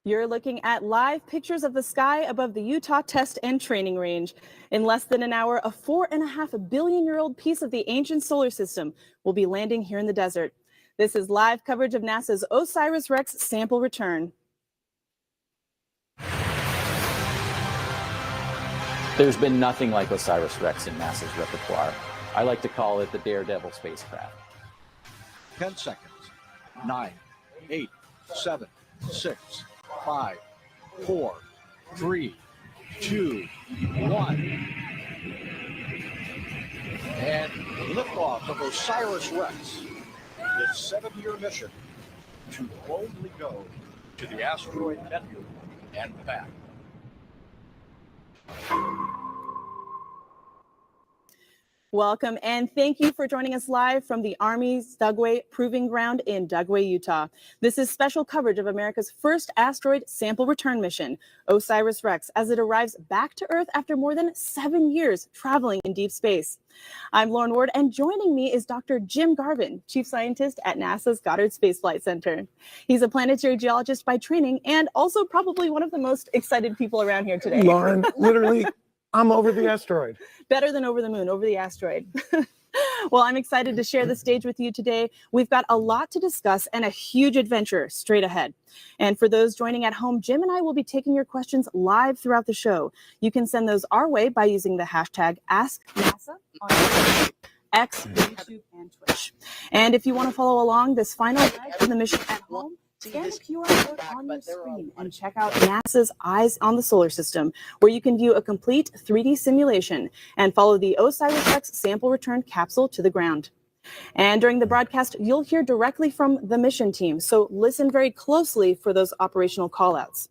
You're looking at live pictures of the sky above the Utah Test and Training Range. In less than an hour, a 4.5 billion-year-old piece of the ancient solar system will be landing here in the desert. This is live coverage of NASA's OSIRIS-REx sample return. There's been nothing like OSIRIS-REx in NASA's repertoire. I like to call it the Daredevil spacecraft. 10 seconds. 9, 8, 7, 6, 5, 4, 3, 2, 1. And liftoff of OSIRIS-REx, its 7-year mission to boldly go to the asteroid Bennu and back. Welcome and thank you for joining us live from the Army's Dugway Proving Ground in Dugway, Utah. This is special coverage of America's first asteroid sample return mission, OSIRIS-REx, as it arrives back to Earth after more than 7 years traveling in deep space. I'm Lauren Ward, and joining me is Dr. Jim Garvin, Chief Scientist at NASA's Goddard Space Flight Center. He's a planetary geologist by training and also probably one of the most excited people around here today. Lauren, literally, I'm over the asteroid. Better than over the moon, over the asteroid. Well, I'm excited to share the stage with you today. We've got a lot to discuss and a huge adventure straight ahead. And for those joining at home, Jim and I will be taking your questions live throughout the show. You can send those our way by using the hashtag AskNASA on Twitter, X, YouTube, and Twitch. And if you want to follow along this final leg of the mission at home, scan the QR code on your screen and check out NASA's Eyes on the Solar System, where you can view a complete 3D simulation and follow the OSIRIS-REx sample return capsule to the ground. And during the broadcast, you'll hear directly from the mission team, so listen very closely for those operational callouts.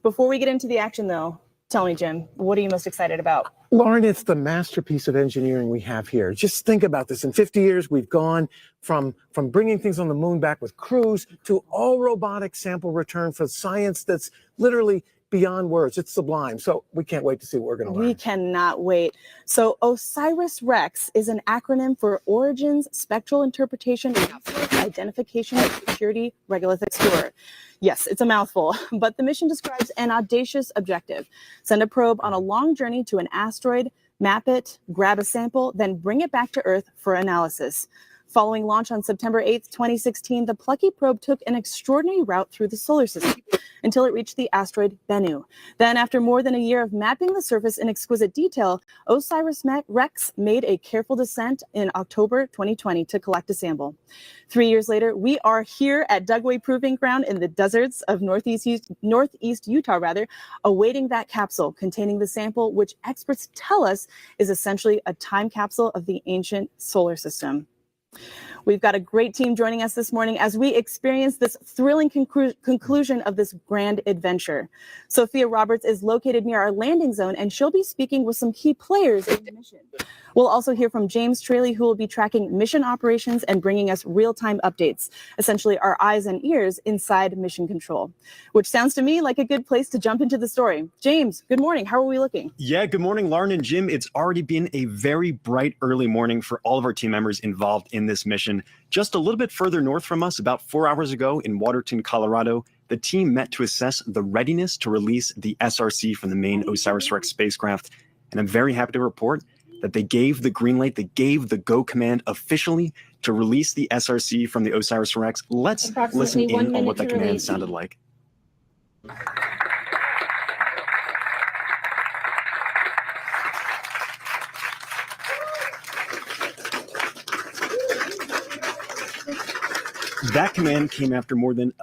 Before we get into the action, though, tell me, Jim, what are you most excited about? Lauren, it's the masterpiece of engineering we have here. Just think about this. In 50 years, we've gone from bringing things on the moon back with crews to all robotic sample return for science that's literally beyond words. It's sublime. So we can't wait to see what we're going to learn. We cannot wait. So OSIRIS-REx is an acronym for Origins, Spectral Interpretation, Resource Identification, and Security, Regolith Explorer. Yes, it's a mouthful, but the mission describes an audacious objective. Send a probe on a long journey to an asteroid, map it, grab a sample, then bring it back to Earth for analysis. Following launch on September 8th, 2016, the plucky probe took an extraordinary route through the solar system until it reached the asteroid Bennu. Then, after more than a year of mapping the surface in exquisite detail, OSIRIS-REx made a careful descent in October 2020 to collect a sample. 3 years later, we are here at Dugway Proving Ground in the deserts of northeast Utah, awaiting that capsule containing the sample, which experts tell us is essentially a time capsule of the ancient solar system. We've got a great team joining us this morning as we experience this thrilling conclusion of this grand adventure. Sophia Roberts is located near our landing zone, and she'll be speaking with some key players in the mission. We'll also hear from James Traley, who will be tracking mission operations and bringing us real-time updates, essentially our eyes and ears inside mission control, which sounds to me like a good place to jump into the story. James, good morning. How are we looking? Yeah, good morning, Lauren and Jim. It's already been a very bright early morning for all of our team members involved in this mission. Just a little bit further north from us, about 4 hours ago in Waterton, Colorado, the team met to assess the readiness to release the SRC from the main OSIRIS-REx spacecraft. And I'm very happy to report that they gave the green light, they gave the go command officially to release the SRC from the OSIRIS-REx. Let's listen in on what that command sounded like. That command came after more than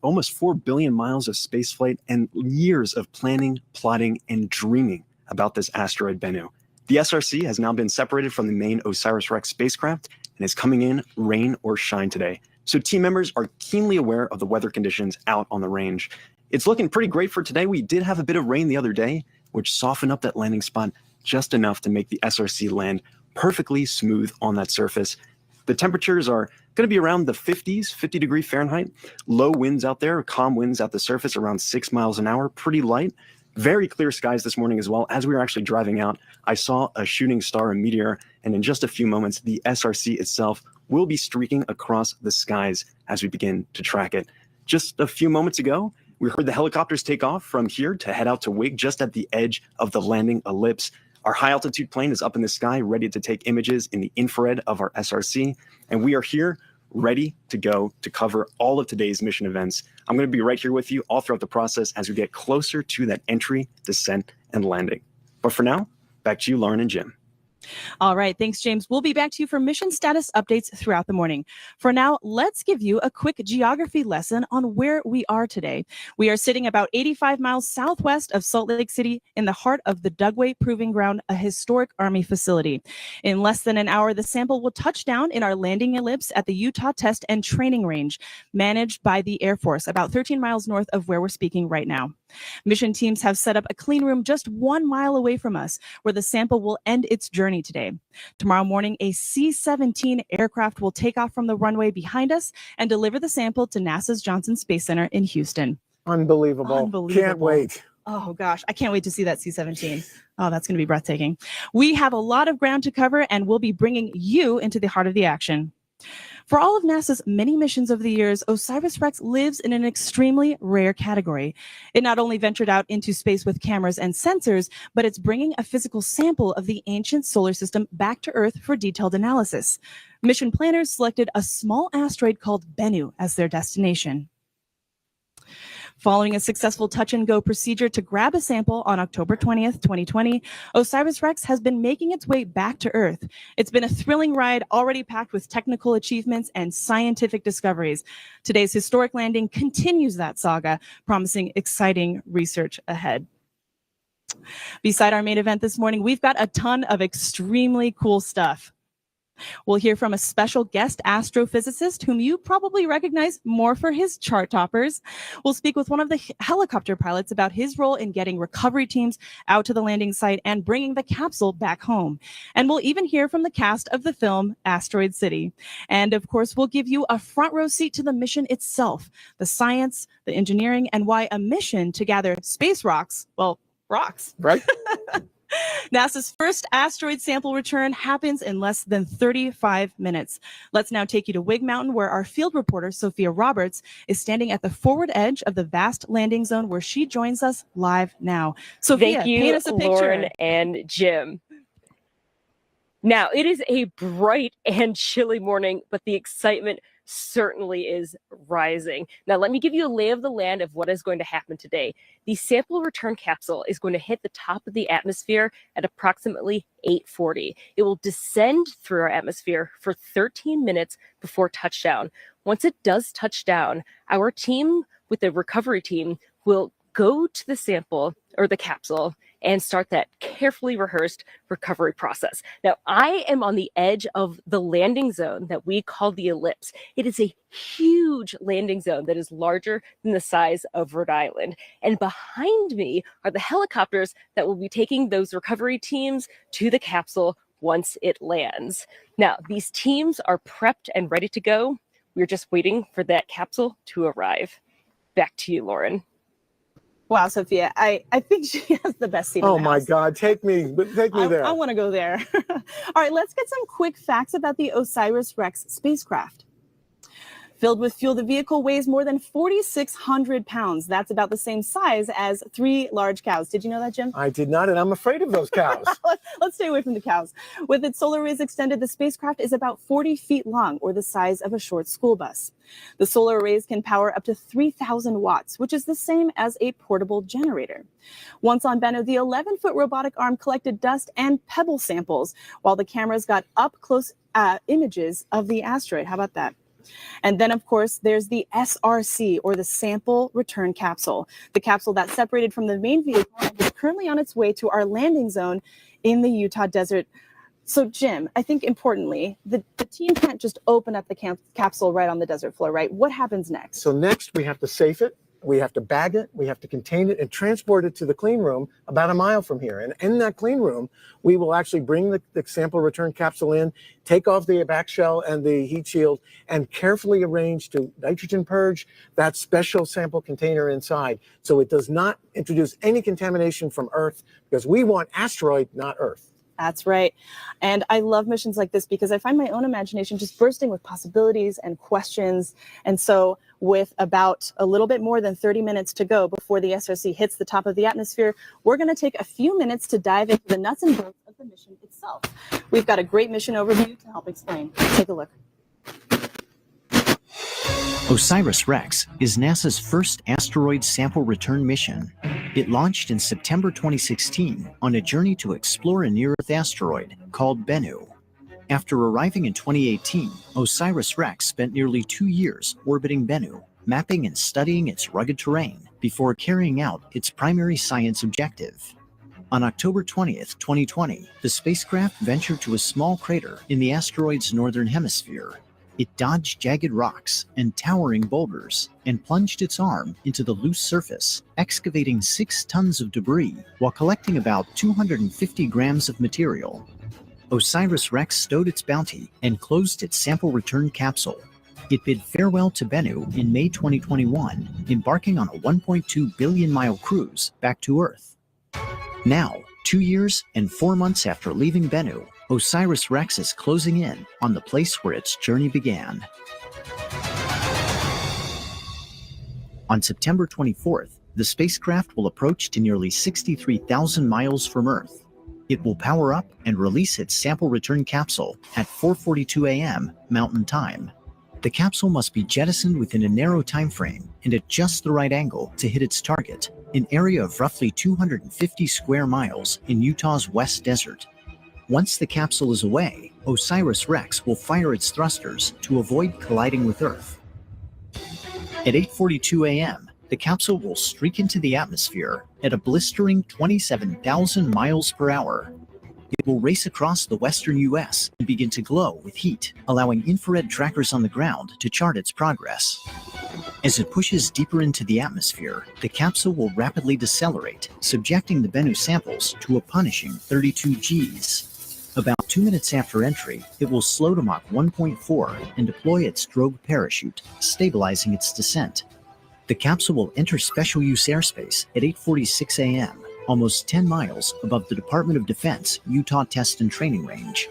almost 4 billion miles of spaceflight and years of planning, plotting, and dreaming about this asteroid Bennu. The SRC has now been separated from the main OSIRIS-REx spacecraft and is coming in rain or shine today. So team members are keenly aware of the weather conditions out on the range. It's looking pretty great for today. We did have a bit of rain the other day, which softened up that landing spot just enough to make the SRC land perfectly smooth on that surface. The temperatures are going to be around the 50s, 50 degree Fahrenheit. Low winds out there, calm winds at the surface around 6 miles an hour, pretty light. Very clear skies this morning as well. As we were actually driving out, I saw a shooting star, a meteor, and in just a few moments, the SRC itself will be streaking across the skies as we begin to track it. Just a few moments ago, We heard the helicopters take off from here to head out to wait just at the edge of the landing ellipse. Our high altitude plane is up in the sky, ready to take images in the infrared of our SRC. And we are here ready to go to cover all of today's mission events. I'm going to be right here with you all throughout the process as we get closer to that entry, descent, and landing. But for now, back to you, Lauren and Jim. All right. Thanks, James. We'll be back to you for mission status updates throughout the morning. For now, let's give you a quick geography lesson on where we are today. We are sitting about 85 miles southwest of Salt Lake City in the heart of the Dugway Proving Ground, a historic Army facility. In less than an hour, the sample will touch down in our landing ellipse at the Utah Test and Training Range, managed by the Air Force, about 13 miles north of where we're speaking right now. Mission teams have set up a clean room just 1 mile away from us, where the sample will end its journey today. Tomorrow morning, a C-17 aircraft will take off from the runway behind us and deliver the sample to NASA's Johnson Space Center in Houston. Unbelievable. Can't wait. Oh gosh, I can't wait to see that C-17. Oh, that's going to be breathtaking. We have a lot of ground to cover, and we'll be bringing you into the heart of the action. For all of NASA's many missions over the years, OSIRIS-REx lives in an extremely rare category. It not only ventured out into space with cameras and sensors, but it's bringing a physical sample of the ancient solar system back to Earth for detailed analysis. Mission planners selected a small asteroid called Bennu as their destination. Following a successful touch-and-go procedure to grab a sample on October 20th, 2020, OSIRIS-REx has been making its way back to Earth. It's been a thrilling ride, already packed with technical achievements and scientific discoveries. Today's historic landing continues that saga, promising exciting research ahead. Beside our main event this morning, we've got a ton of extremely cool stuff. We'll hear from a special guest astrophysicist whom you probably recognize more for his chart toppers. We'll speak with one of the helicopter pilots about his role in getting recovery teams out to the landing site and bringing the capsule back home. And we'll even hear from the cast of the film Asteroid City. And of course, we'll give you a front row seat to the mission itself, the science, the engineering, and why a mission to gather space rocks, well, rocks. Right? NASA's first asteroid sample return happens in less than 35 minutes. Let's now take you to Wig Mountain, where our field reporter, Sophia Roberts, is standing at the forward edge of the vast landing zone, where she joins us live now. Sophia, paint us a picture. Lauren and Jim. Now, it is a bright and chilly morning, but the excitement certainly is rising. Now, let me give you a lay of the land of what is going to happen today. The sample return capsule is going to hit the top of the atmosphere at approximately 8:40. It will descend through our atmosphere for 13 minutes before touchdown. Once it does touch down, our team with the recovery team will go to the sample or the capsule and start that carefully rehearsed recovery process. Now, I am on the edge of the landing zone that we call the ellipse. It is a huge landing zone that is larger than the size of Rhode Island. And behind me are the helicopters that will be taking those recovery teams to the capsule once it lands. Now, these teams are prepped and ready to go. We're just waiting for that capsule to arrive. Back to you, Lauren. Wow, Sophia, I think she has the best seat in the house. Oh my God, take me there. I want to go there. All right, let's get some quick facts about the OSIRIS-REx spacecraft. Filled with fuel, the vehicle weighs more than 4,600 pounds. That's about the same size as 3 large cows. Did you know that, Jim? I did not, and I'm afraid of those cows. Let's stay away from the cows. With its solar arrays extended, the spacecraft is about 40 feet long, or the size of a short school bus. The solar arrays can power up to 3,000 watts, which is the same as a portable generator. Once on Bennu, the 11-foot robotic arm collected dust and pebble samples, while the cameras got up-close images of the asteroid. How about that? And then, of course, there's the SRC, or the Sample Return Capsule, the capsule that separated from the main vehicle and is currently on its way to our landing zone in the Utah desert. So, Jim, I think importantly, the team can't just open up the capsule right on the desert floor, right? What happens next? So next, we have to safe it, we have to bag it, we have to contain it, and transport it to the clean room about a mile from here. And in that clean room, we will actually bring the sample return capsule in, take off the back shell and the heat shield, and carefully arrange to nitrogen purge that special sample container inside, so it does not introduce any contamination from Earth, because we want asteroid, not Earth. That's right. And I love missions like this because I find my own imagination just bursting with possibilities and questions. And so with about a little bit more than 30 minutes to go before the SRC hits the top of the atmosphere, we're going to take a few minutes to dive into the nuts and bolts of the mission itself. We've got a great mission overview to help explain. Take a look. OSIRIS-REx is NASA's first asteroid sample return mission. It launched in September 2016 on a journey to explore a near-Earth asteroid called Bennu. After arriving in 2018, OSIRIS-REx spent nearly 2 years orbiting Bennu, mapping and studying its rugged terrain before carrying out its primary science objective. On October 20th, 2020, the spacecraft ventured to a small crater in the asteroid's northern hemisphere. It dodged jagged rocks and towering boulders and plunged its arm into the loose surface, excavating 6 tons of debris while collecting about 250 grams of material. OSIRIS-REx stowed its bounty and closed its sample return capsule. It bid farewell to Bennu in May 2021, embarking on a 1.2 billion mile cruise back to Earth. Now, 2 years and 4 months after leaving Bennu, OSIRIS-REx is closing in on the place where its journey began. On September 24th, the spacecraft will approach to nearly 63,000 miles from Earth. It will power up and release its sample return capsule at 4:42 a.m. Mountain Time. The capsule must be jettisoned within a narrow time frame and at just the right angle to hit its target, an area of roughly 250 square miles in Utah's West Desert. Once the capsule is away, OSIRIS-REx will fire its thrusters to avoid colliding with Earth. At 8:42 a.m., the capsule will streak into the atmosphere at a blistering 27,000 miles per hour. It will race across the western U.S. and begin to glow with heat, allowing infrared trackers on the ground to chart its progress. As it pushes deeper into the atmosphere, the capsule will rapidly decelerate, subjecting the Bennu samples to a punishing 32 Gs. About 2 minutes after entry, it will slow to Mach 1.4 and deploy its drogue parachute, stabilizing its descent. The capsule will enter special use airspace at 8:46 a.m., almost 10 miles above the Department of Defense Utah Test and Training Range.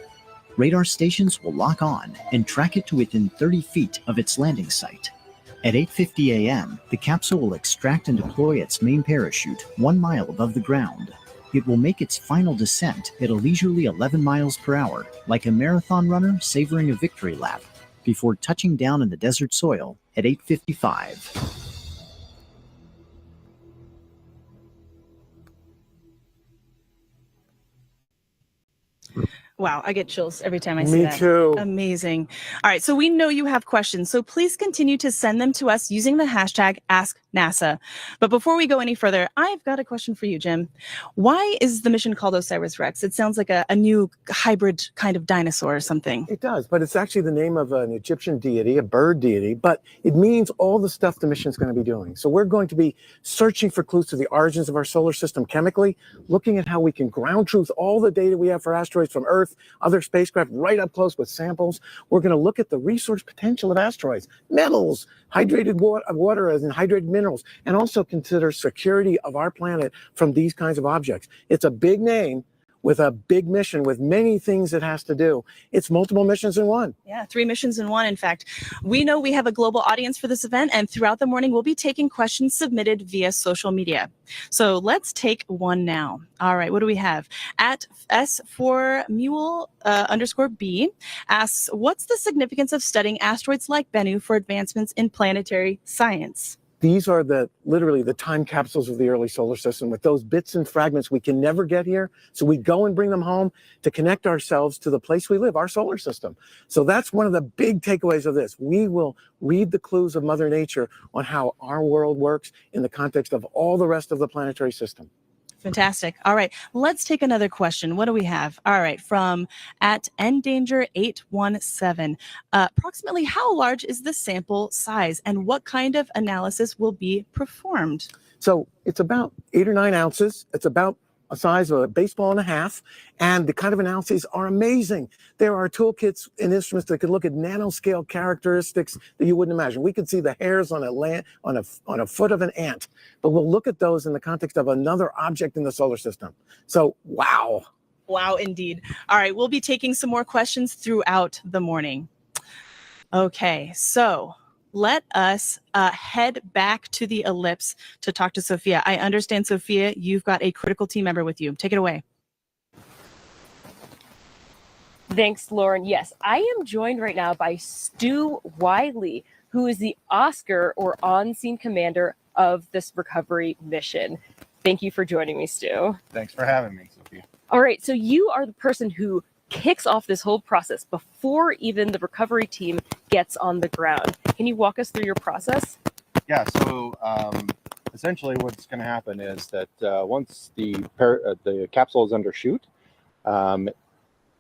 Radar stations will lock on and track it to within 30 feet of its landing site. At 8:50 a.m., the capsule will extract and deploy its main parachute 1 mile above the ground. It will make its final descent at a leisurely 11 miles per hour, like a marathon runner savoring a victory lap, before touching down in the desert soil at 8:55. Wow, I get chills every time I see that. Me too. Amazing. All right, so we know you have questions, so please continue to send them to us using the hashtag AskNASA. But before we go any further, I've got a question for you, Jim. Why is the mission called OSIRIS-REx? It sounds like a new hybrid kind of dinosaur or something. It does, but it's actually the name of an Egyptian deity, a bird deity, but it means all the stuff the mission's going to be doing. So we're going to be searching for clues to the origins of our solar system chemically, looking at how we can ground truth all the data we have for asteroids from Earth, other spacecraft right up close with samples. We're going to look at the resource potential of asteroids, metals, hydrated water and hydrated minerals, and also consider security of our planet from these kinds of objects. It's a big name with a big mission with many things it has to do. It's multiple missions in one. Yeah, 3 missions in one, in fact. We know we have a global audience for this event, and throughout the morning, we'll be taking questions submitted via social media. So let's take one now. All right, what do we have? At S4Mule_B asks, what's the significance of studying asteroids like Bennu for advancements in planetary science? These are literally the time capsules of the early solar system with those bits and fragments we can never get here. So we go and bring them home to connect ourselves to the place we live, our solar system. So that's one of the big takeaways of this. We will read the clues of Mother Nature on how our world works in the context of all the rest of the planetary system. Fantastic. All right, let's take another question. What do we have? All right, from at Ndanger817. Approximately how large is the sample size and what kind of analysis will be performed? So it's about 8 or 9 ounces. It's about a size of a baseball and a half, and the kind of analyses are amazing. There are toolkits and instruments that can look at nanoscale characteristics that you wouldn't imagine. We could see the hairs on a foot of an ant, but we'll look at those in the context of another object in the solar system. So, wow. Wow, indeed. All right, we'll be taking some more questions throughout the morning. Okay, so let us head back to the ellipse to talk to Sophia. I understand, Sophia, you've got a critical team member with you. Take it away. Thanks, Lauren. Yes, I am joined right now by Stu Wiley, who is the Oscar or on-scene commander of this recovery mission. Thank you for joining me, Stu. Thanks for having me, Sophia. All right, so you are the person who kicks off this whole process before even the recovery team gets on the ground. Can you walk us through your process? Yeah, so essentially what's going to happen is that once the capsule is undershoot,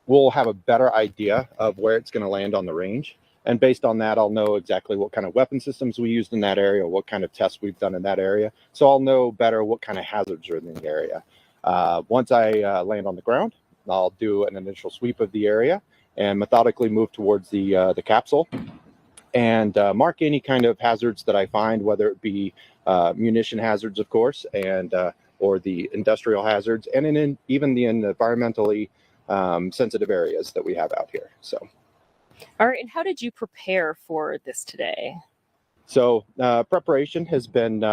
we'll have a better idea of where it's going to land on the range. And based on that, I'll know exactly what kind of weapon systems we used in that area, what kind of tests we've done in that area. So I'll know better what kind of hazards are in the area. Once I land on the ground, I'll do an initial sweep of the area and methodically move towards the capsule and mark any kind of hazards that I find, whether it be munition hazards, of course, and or the industrial hazards, and even the environmentally sensitive areas that we have out here. So, all right, and how did you prepare for this today? So preparation has been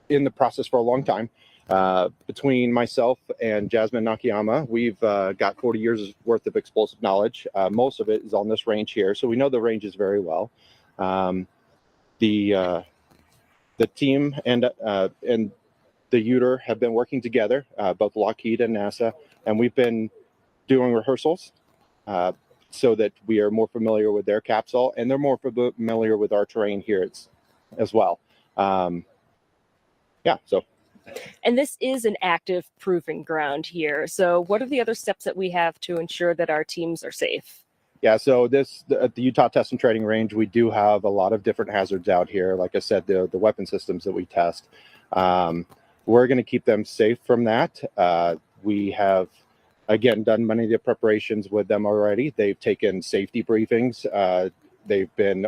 in the process for a long time. Between myself and Jasmine Nakayama, we've got 40 years worth of explosive knowledge. Most of it is on this range here, so we know the ranges very well. The team and the UTR have been working together, both Lockheed and NASA, and we've been doing rehearsals so that we are more familiar with their capsule, and they're more familiar with our terrain here as well. Yeah, so. And this is an active proving ground here. So what are the other steps that we have to ensure that our teams are safe? Yeah, so at the Utah Test and Training Range, we do have a lot of different hazards out here. Like I said, the weapon systems that we test. We're going to keep them safe from that. We have, again, done many of the preparations with them already. They've taken safety briefings. They've been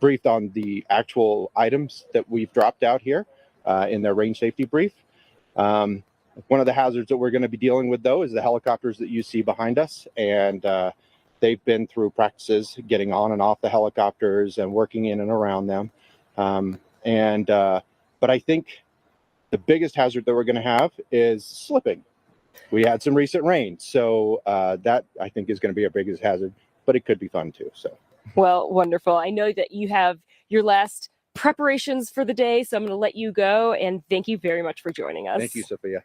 briefed on the actual items that we've dropped out here in their range safety brief. One of the hazards that we're going to be dealing with, though, is the helicopters that you see behind us. And they've been through practices getting on and off the helicopters and working in and around them. But I think the biggest hazard that we're going to have is slipping. We had some recent rain, so that I think is going to be our biggest hazard, but it could be fun too. So, well, wonderful. I know that you have your last preparations for the day, so I'm going to let you go, and thank you very much for joining us. Thank you, Sophia.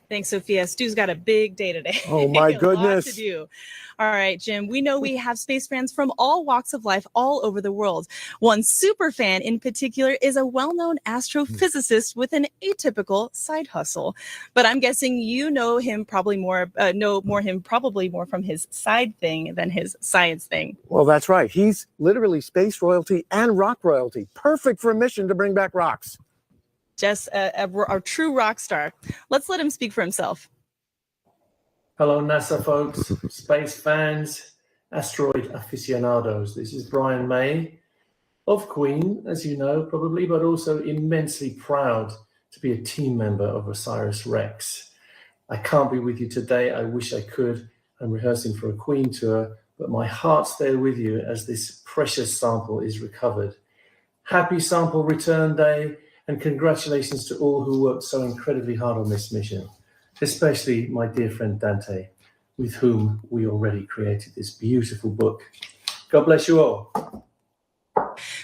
Thanks, Sophia. Stu's got a big day today. Oh, my goodness. A lot to do. All right, Jim, we know we have space fans from all walks of life all over the world. One super fan in particular is a well-known astrophysicist with an atypical side hustle. But I'm guessing you know him probably more from his side thing than his science thing. Well, that's right. He's literally space royalty and rock royalty. Perfect for a mission to bring back rocks. Just a true rock star. Let's let him speak for himself. Hello, NASA folks, space fans, asteroid aficionados. This is Brian May of Queen, as you know, probably, but also immensely proud to be a team member of OSIRIS-REx. I can't be with you today. I wish I could. I'm rehearsing for a Queen tour, but my heart's there with you as this precious sample is recovered. Happy sample return day. And congratulations to all who worked so incredibly hard on this mission, especially my dear friend Dante, with whom we already created this beautiful book. God bless you all.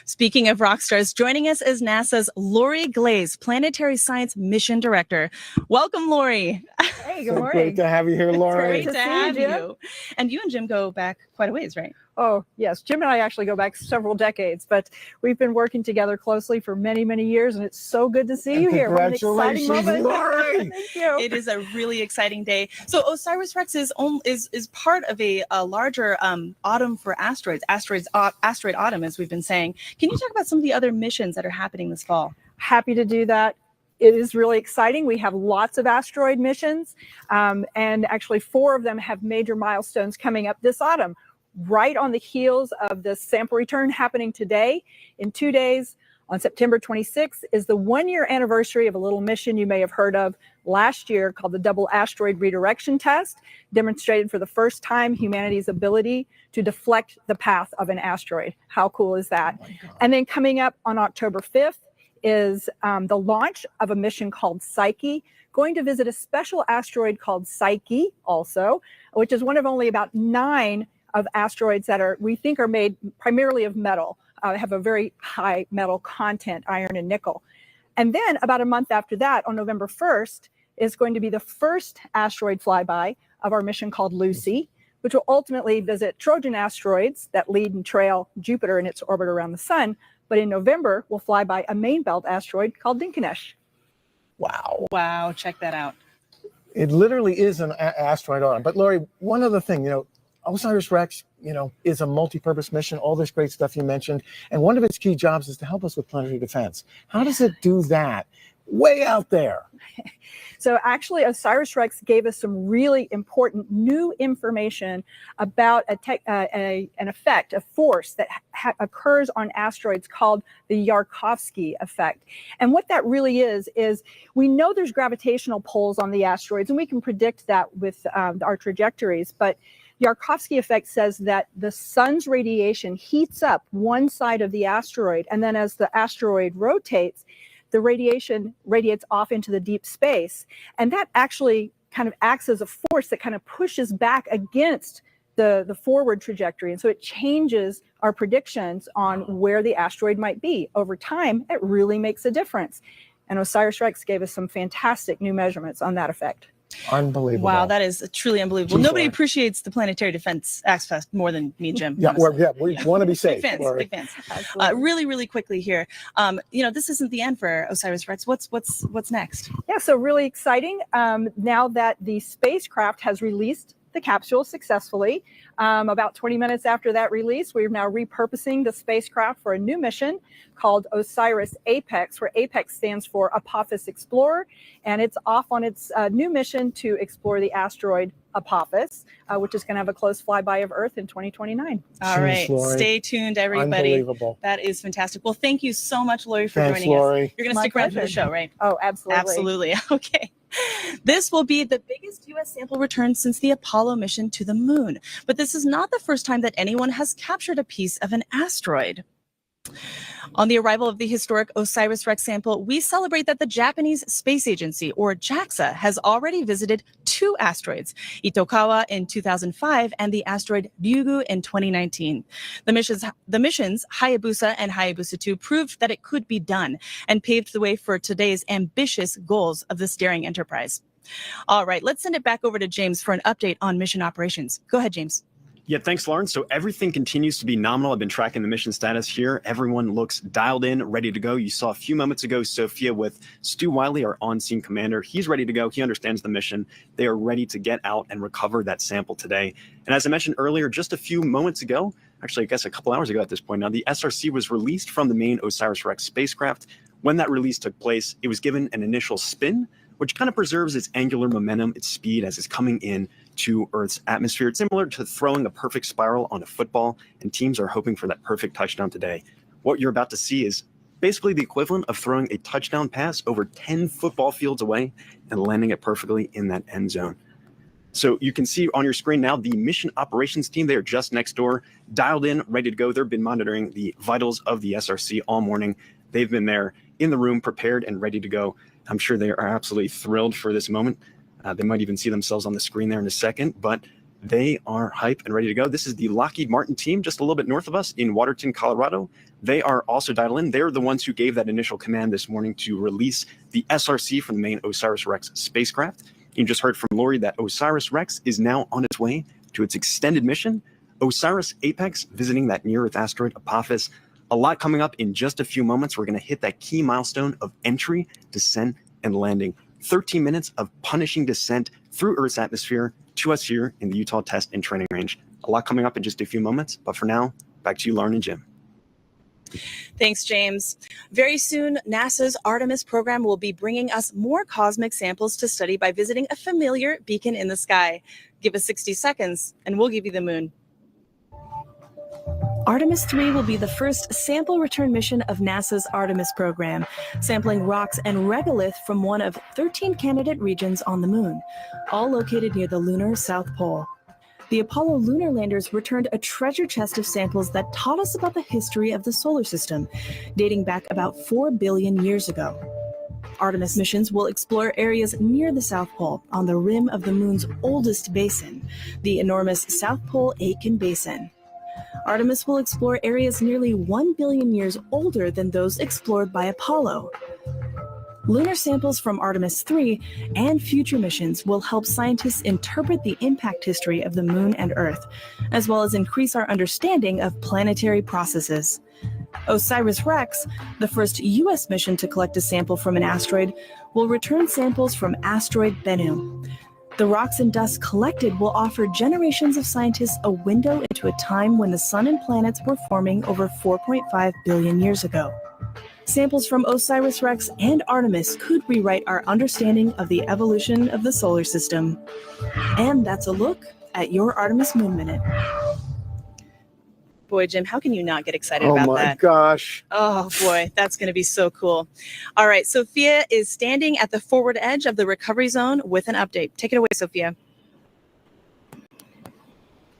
Speaking of rock stars, joining us is NASA's Lori Glaze, Planetary Science Mission Director. Welcome, Lori. Hey, good morning. Great to have you here, Lori. Great to have you. And you and Jim go back quite a ways, right? Oh, yes. Jim and I actually go back several decades, but we've been working together closely for many, many years, and it's so good to see you here. What an exciting moment. Lori. Thank you. It is a really exciting day. So OSIRIS-REx is part of a larger autumn for asteroids, asteroid autumn, as we've been saying. Can you talk about some of the other missions that are happening this fall? Happy to do that. It is really exciting. We have lots of asteroid missions, and actually 4 of them have major milestones coming up this autumn. Right on the heels of the sample return happening today. In 2 days, On September 26th is the 1-year anniversary of a little mission you may have heard of last year called the Double Asteroid Redirection Test, demonstrated for the first time humanity's ability to deflect the path of an asteroid. How cool is that? And then coming up on October 5th is the launch of a mission called Psyche, going to visit a special asteroid called Psyche also, which is one of only about 9 of asteroids that we think are made primarily of metal, have a very high metal content, iron and nickel. And then about a month after that, on November 1st, is going to be the first asteroid flyby of our mission called Lucy, which will ultimately visit Trojan asteroids that lead and trail Jupiter in its orbit around the sun. But in November, we'll fly by a main belt asteroid called Dinkinesh. Wow. Wow, check that out. It literally is an asteroid arm. But Lori, one other thing, OSIRIS-REx, is a multi-purpose mission, all this great stuff you mentioned. And one of its key jobs is to help us with planetary defense. How does it do that? Way out there. So actually, OSIRIS-REx gave us some really important new information about an effect, a force that occurs on asteroids called the Yarkovsky effect. And what that really is we know there's gravitational pulls on the asteroids, and we can predict that with our trajectories. But Yarkovsky effect says that the sun's radiation heats up one side of the asteroid, and then as the asteroid rotates, the radiation radiates off into the deep space. And that actually kind of acts as a force that kind of pushes back against the forward trajectory. And so it changes our predictions on where the asteroid might be. Over time, it really makes a difference. And OSIRIS-REx gave us some fantastic new measurements on that effect. Unbelievable. Wow, that is truly unbelievable. Geez, Nobody Lori. appreciates the planetary defense aspect more than me and Jim. Yeah, honestly. we want to be safe. Big Lori. fans. Really, really quickly here. This isn't the end for OSIRIS-REx. What's next? Yeah, so really exciting. Now that the spacecraft has released the capsule successfully, about 20 minutes after that release, we're now repurposing the spacecraft for a new mission called OSIRIS-APEX, where APEX stands for Apophis Explorer, and it's off on its new mission to explore the asteroid Apophis, which is going to have a close flyby of Earth in 2029. All right, Lori. stay tuned, everybody. Unbelievable. That is fantastic. Well, thank you so much, Lori, for Thanks, joining Lori. us. You're going to My stick around for the pleasure. show, right? Oh, absolutely. Absolutely. Okay. This will be the biggest U.S. sample return since the Apollo mission to the moon. But this is not the first time that anyone has captured a piece of an asteroid. On the arrival of the historic OSIRIS-REx sample, we celebrate that the Japanese Space Agency, or JAXA, has already visited 2 asteroids, Itokawa in 2005 and the asteroid Ryugu in 2019. The missions Hayabusa and Hayabusa 2 proved that it could be done and paved the way for today's ambitious goals of this daring enterprise. All right, let's send it back over to James for an update on mission operations. Go ahead, James. Yeah, thanks, Lauren. So everything continues to be nominal. I've been tracking the mission status here. Everyone looks dialed in, ready to go. You saw a few moments ago Sophia with Stu Wiley, our on-scene commander. He's ready to go. He understands the mission. They are ready to get out and recover that sample today. And as I mentioned earlier, just a few moments ago, actually, I guess a couple hours ago at this point now, the SRC was released from the main OSIRIS-REx spacecraft. When that release took place, it was given an initial spin, which kind of preserves its angular momentum, its speed as it's coming in to Earth's atmosphere. It's similar to throwing a perfect spiral on a football, and teams are hoping for that perfect touchdown today. What you're about to see is basically the equivalent of throwing a touchdown pass over 10 football fields away and landing it perfectly in that end zone. So you can see on your screen now the mission operations team. They are just next door, dialed in, ready to go. They've been monitoring the vitals of the SRC all morning. They've been there in the room, prepared and ready to go. I'm sure they are absolutely thrilled for this moment. They might even see themselves on the screen there in a second, but they are hype and ready to go. This is the Lockheed Martin team just a little bit north of us in Waterton, Colorado. They are also dialed in. They're the ones who gave that initial command this morning to release the SRC from the main OSIRIS-REx spacecraft. You just heard from Lori that OSIRIS-REx is now on its way to its extended mission. OSIRIS-APEX visiting that near-Earth asteroid Apophis. A lot coming up in just a few moments. We're going to hit that key milestone of entry, descent, and landing. 13 minutes of punishing descent through Earth's atmosphere to us here in the Utah Test and Training Range. A lot coming up in just a few moments, but for now, back to you, Lauren and Jim. Thanks, James. Very soon, NASA's Artemis program will be bringing us more cosmic samples to study by visiting a familiar beacon in the sky. Give us 60 seconds, and we'll give you the moon. Artemis 3 will be the first sample return mission of NASA's Artemis program, sampling rocks and regolith from one of 13 candidate regions on the moon, all located near the lunar South Pole. The Apollo lunar landers returned a treasure chest of samples that taught us about the history of the solar system, dating back about 4 billion years ago. Artemis missions will explore areas near the South Pole on the rim of the moon's oldest basin, the enormous South Pole Aitken Basin. Artemis will explore areas nearly 1 billion years older than those explored by Apollo. Lunar samples from Artemis 3 and future missions will help scientists interpret the impact history of the moon and Earth, as well as increase our understanding of planetary processes. OSIRIS-REx, the first U.S. mission to collect a sample from an asteroid, will return samples from asteroid Bennu. The rocks and dust collected will offer generations of scientists a window into a time when the sun and planets were forming over 4.5 billion years ago. Samples from OSIRIS-REx and Artemis could rewrite our understanding of the evolution of the solar system. And that's a look at your Artemis Moon Minute. Boy, Jim, how can you not get excited about that? Oh my gosh. Oh boy, that's going to be so cool. All right, Sophia is standing at the forward edge of the recovery zone with an update. Take it away, Sophia.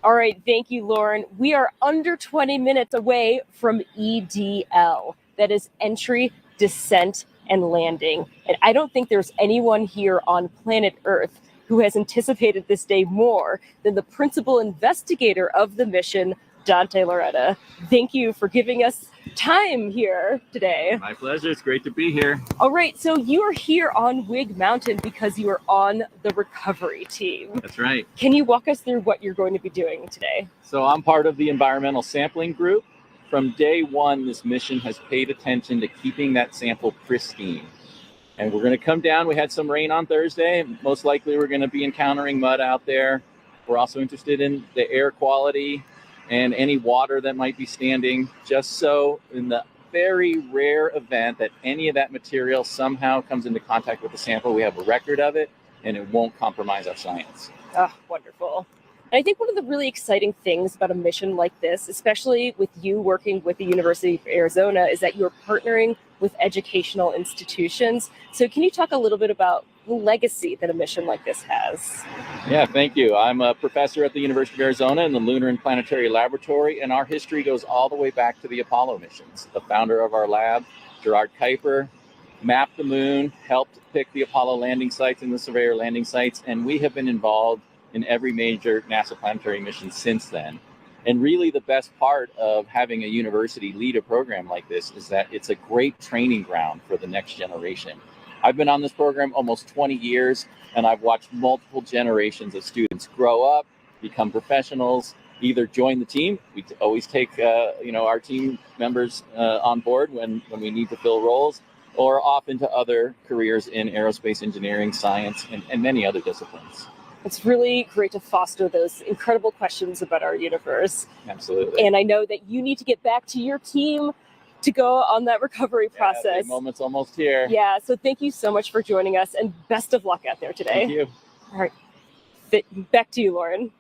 All right, thank you, Lauren. We are under 20 minutes away from EDL. That is entry, descent, and landing. And I don't think there's anyone here on planet Earth who has anticipated this day more than the principal investigator of the mission, Dante Loretta. Thank you for giving us time here today. My pleasure. It's great to be here. All right, so you are here on Wig Mountain because you are on the recovery team. That's right. Can you walk us through what you're going to be doing today? So I'm part of the environmental sampling group. From day one, this mission has paid attention to keeping that sample pristine. And we're going to come down. We had some rain on Thursday. Most likely we're going to be encountering mud out there. We're also interested in the air quality and any water that might be standing, just so in the very rare event that any of that material somehow comes into contact with the sample, we have a record of it and it won't compromise our science. Oh, wonderful. And I think one of the really exciting things about a mission like this, especially with you working with the University of Arizona, is that you're partnering with educational institutions. So can you talk a little bit about the legacy that a mission like this has? Yeah, thank you. I'm a professor at the University of Arizona in the Lunar and Planetary Laboratory, and our history goes all the way back to the Apollo missions. The founder of our lab, Gerard Kuiper, mapped the moon, helped pick the Apollo landing sites and the Surveyor landing sites, and we have been involved in every major NASA planetary mission since then. And really the best part of having a university lead a program like this is that it's a great training ground for the next generation. I've been on this program almost 20 years, and I've watched multiple generations of students grow up, become professionals, either join the team. We always take our team members on board when we need to fill roles, or off into other careers in aerospace engineering, science, and many other disciplines. It's really great to foster those incredible questions about our universe. Absolutely. And I know that you need to get back to your team to go on that recovery process. The moment's almost here. Yeah, so thank you so much for joining us, and best of luck out there today. Thank you. All right, back to you, Lauren.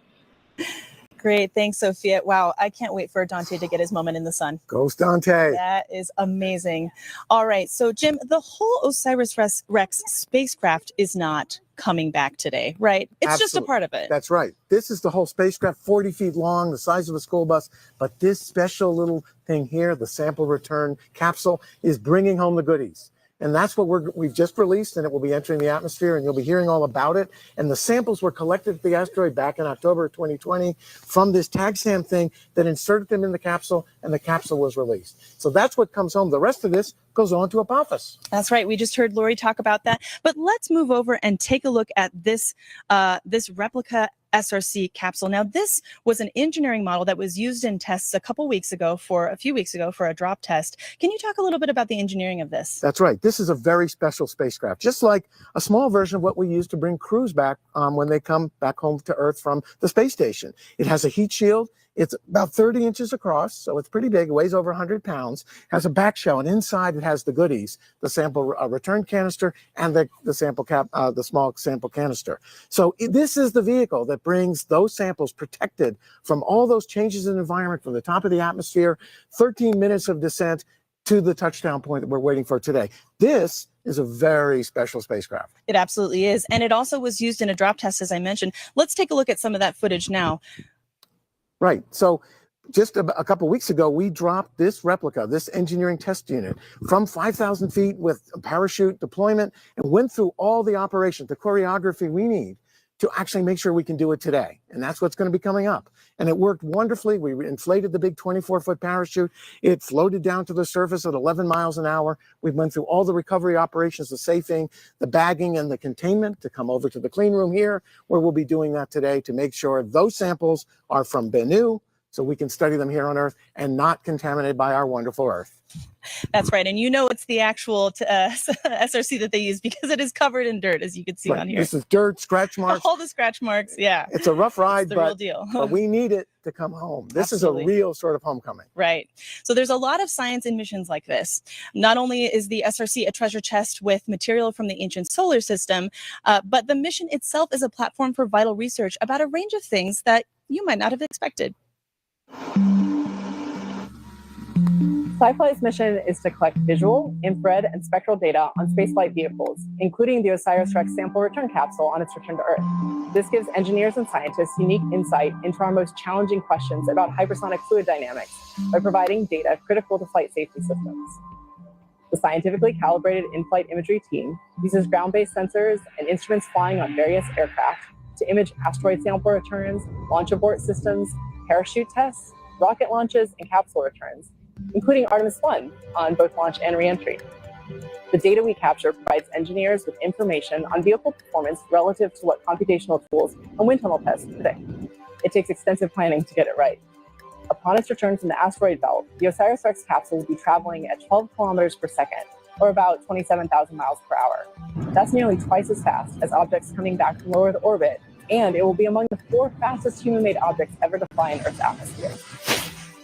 Great. Thanks, Sophia. Wow. I can't wait for Dante to get his moment in the sun. Goes Dante. That is amazing. All right. So, Jim, the whole OSIRIS-REx spacecraft is not coming back today, right? It's just a part of it. That's right. This is the whole spacecraft, 40 feet long, the size of a school bus. But this special little thing here, the sample return capsule, is bringing home the goodies. And that's what we've just released, and it will be entering the atmosphere, and you'll be hearing all about it. And the samples were collected at the asteroid back in October 2020 from this TAGSAM thing that inserted them in the capsule, and the capsule was released. So that's what comes home. The rest of this goes on to Apophis. That's right. We just heard Lori talk about that. But let's move over and take a look at this replica SRC capsule. Now, this was an engineering model that was used in tests a few weeks ago for a drop test. Can you talk a little bit about the engineering of this? That's right. This is a very special spacecraft, just like a small version of what we use to bring crews back when they come back home to Earth from the space station. It has a heat shield. It's about 30 inches across, so it's pretty big. It weighs over 100 pounds, has a back shell, and inside it has the goodies, the sample return canister and the sample cap, the small sample canister. So this is the vehicle that brings those samples protected from all those changes in environment from the top of the atmosphere, 13 minutes of descent to the touchdown point that we're waiting for today. This is a very special spacecraft. It absolutely is. And it also was used in a drop test, as I mentioned. Let's take a look at some of that footage now. Right. So just a couple weeks ago, we dropped this replica, this engineering test unit, from 5,000 feet with a parachute deployment and went through all the operations, the choreography we need to actually make sure we can do it today. And that's what's going to be coming up. And it worked wonderfully. We inflated the big 24-foot parachute. It floated down to the surface at 11 miles an hour. We went through all the recovery operations, the safing, the bagging, and the containment to come over to the clean room here, where we'll be doing that today to make sure those samples are from Bennu, so we can study them here on Earth and not contaminated by our wonderful Earth. That's right. And you know it's the actual SRC that they use because it is covered in dirt, as you can see Right. on here. This is dirt, scratch marks. All the scratch marks, yeah. It's a rough ride, It's the real deal. but we need it to come home. This Absolutely. is a real sort of homecoming. Right. So there's a lot of science in missions like this. Not only is the SRC a treasure chest with material from the ancient solar system, but the mission itself is a platform for vital research about a range of things that you might not have expected. SciFly's mission is to collect visual, infrared, and spectral data on spaceflight vehicles, including the OSIRIS-REx sample return capsule on its return to Earth. This gives engineers and scientists unique insight into our most challenging questions about hypersonic fluid dynamics by providing data critical to flight safety systems. The scientifically calibrated in-flight imagery team uses ground-based sensors and instruments flying on various aircraft to image asteroid sample returns, launch abort systems, parachute tests, rocket launches, and capsule returns, including Artemis 1 on both launch and reentry. The data we capture provides engineers with information on vehicle performance relative to what computational tools and wind tunnel tests predict. It takes extensive planning to get it right. Upon its return from the asteroid belt, the OSIRIS-REx capsule will be traveling at 12 kilometers per second, or about 27,000 miles per hour. That's nearly twice as fast as objects coming back from low Earth orbit, and it will be among the 4 fastest human-made objects ever to fly in Earth's atmosphere.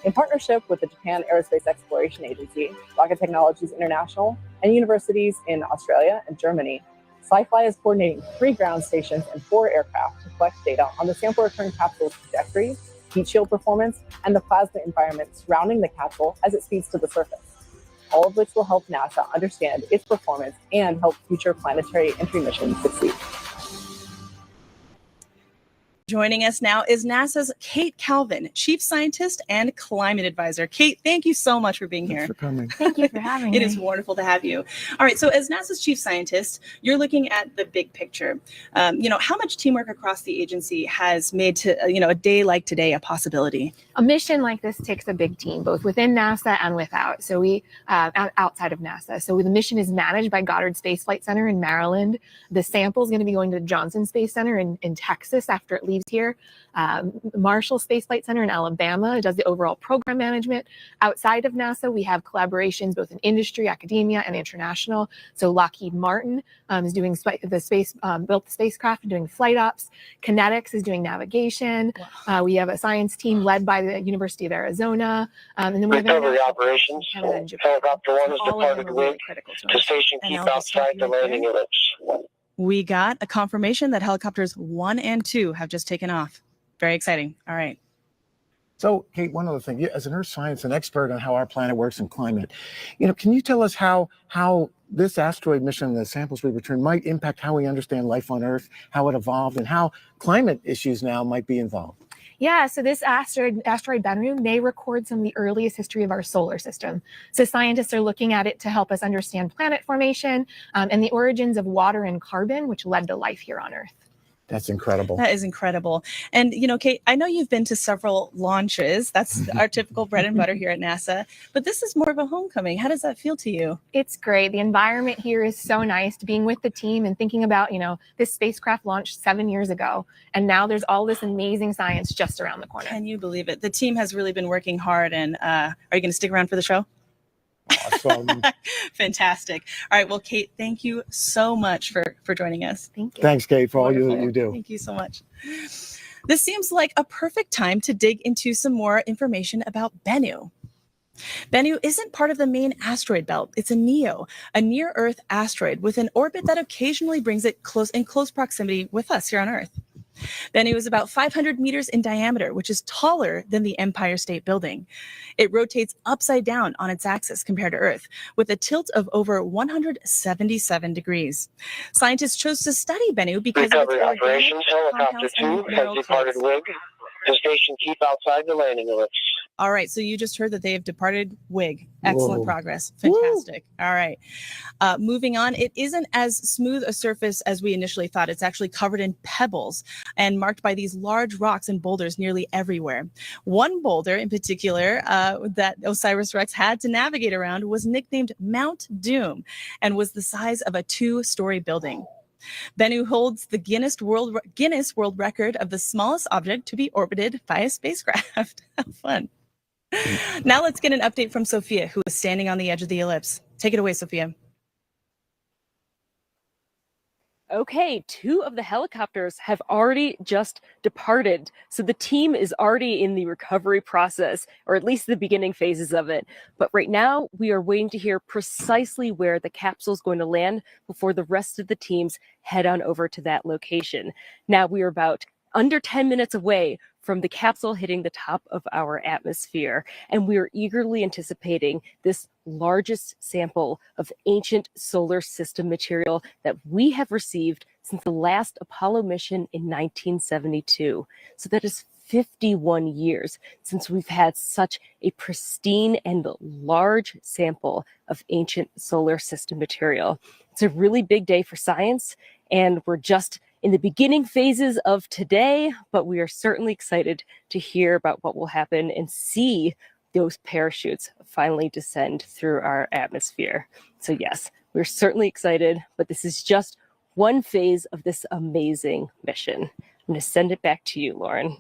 In partnership with the Japan Aerospace Exploration Agency, Rocket Technologies International, and universities in Australia and Germany, SciFly is coordinating 3 ground stations and 4 aircraft to collect data on the sample return capsule's trajectory, heat shield performance, and the plasma environment surrounding the capsule as it speeds to the surface, all of which will help NASA understand its performance and help future planetary entry missions succeed. Joining us now is NASA's Kate Calvin, Chief Scientist and Climate Advisor. Kate, thank you so much for being here. Thanks for coming. Thank you for having me. It is wonderful to have you. All right, so as NASA's Chief Scientist, you're looking at the big picture. How much teamwork across the agency has made to, a day like today a possibility? A mission like this takes a big team, both within NASA and without. So outside of NASA. So the mission is managed by Goddard Space Flight Center in Maryland. The sample is going to be going to the Johnson Space Center in Texas after it leaves here. Marshall Space Flight Center in Alabama does the overall program management. Outside of NASA, we have collaborations both in industry, academia, and international. So Lockheed Martin is doing built the spacecraft and doing flight ops. Kinetics is doing navigation. We have a science team led by the University of Arizona. And then we have recovery operations. Canada and Japan. Helicopter 1 is All of them departed are wing really critical to to us. station And keep I'll just outside stop the you right landing there. ellipse. We got a confirmation that helicopters 1 and 2 have just taken off. Very exciting. All right. So, Kate, one other thing, as an earth science, an expert on how our planet works and climate, can you tell us how this asteroid mission, the samples we return, might impact how we understand life on Earth, how it evolved, and how climate issues now might be involved? Yeah, so this asteroid Bennu may record some of the earliest history of our solar system. So scientists are looking at it to help us understand planet formation and the origins of water and carbon, which led to life here on Earth. That's incredible. That is incredible. And, Kate, I know you've been to several launches. That's our typical bread and butter here at NASA. But this is more of a homecoming. How does that feel to you? It's great. The environment here is so nice, being with the team and thinking about, this spacecraft launched 7 years ago. And now there's all this amazing science just around the corner. Can you believe it? The team has really been working hard. And are you going to stick around for the show? Awesome. Fantastic. All right. Well, Kate, thank you so much for joining us. Thank you. Thanks, Kate, for all Wonderful. you do. Thank you so much. This seems like a perfect time to dig into some more information about Bennu. Bennu isn't part of the main asteroid belt. It's a NEO, a near-Earth asteroid with an orbit that occasionally brings it in close proximity with us here on Earth. Bennu is about 500 meters in diameter, which is taller than the Empire State Building. It rotates upside down on its axis compared to Earth, with a tilt of over 177 degrees. Scientists chose to study Bennu because of its organic operations. Helicopter compounds 2 and has mineral departed codes. WIG. The station keep outside the landing ellipse. All right, so you just heard that they have departed WIG. Excellent Whoa. progress. Fantastic. All right. Moving on, it isn't as smooth a surface as we initially thought. It's actually covered in pebbles and marked by these large rocks and boulders nearly everywhere. One boulder in particular that OSIRIS-REx had to navigate around was nicknamed Mount Doom and was the size of a 2-story building. Bennu holds the Guinness World Record of the smallest object to be orbited by a spacecraft. How fun. Now let's get an update from Sophia, who is standing on the edge of the ellipse. Take it away, Sophia. Okay, 2 of the helicopters have already just departed. So the team is already in the recovery process, or at least the beginning phases of it. But right now, we are waiting to hear precisely where the capsule is going to land before the rest of the teams head on over to that location. Now we are about under 10 minutes away from the capsule hitting the top of our atmosphere, and we are eagerly anticipating this largest sample of ancient solar system material that we have received since the last Apollo mission in 1972. So that is 51 years since we've had such a pristine and large sample of ancient solar system material. It's a really big day for science, and we're just in the beginning phases of today, but we are certainly excited to hear about what will happen and see those parachutes finally descend through our atmosphere. So yes, we're certainly excited, but this is just one phase of this amazing mission. I'm going to send it back to you, Lauren.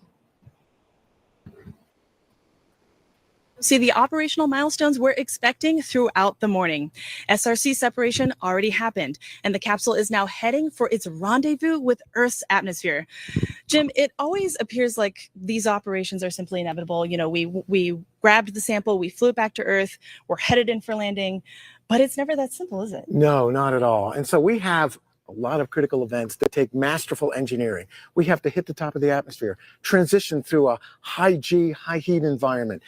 See the operational milestones we're expecting throughout the morning. SRC separation already happened, and the capsule is now heading for its rendezvous with Earth's atmosphere. Jim, it always appears like these operations are simply inevitable. You know, we grabbed the sample, we flew it back to Earth, we're headed in for landing, but it's never that simple, is it? No, not at all. And so we have a lot of critical events that take masterful engineering. We have to hit the top of the atmosphere, transition through a high G, high heat environment,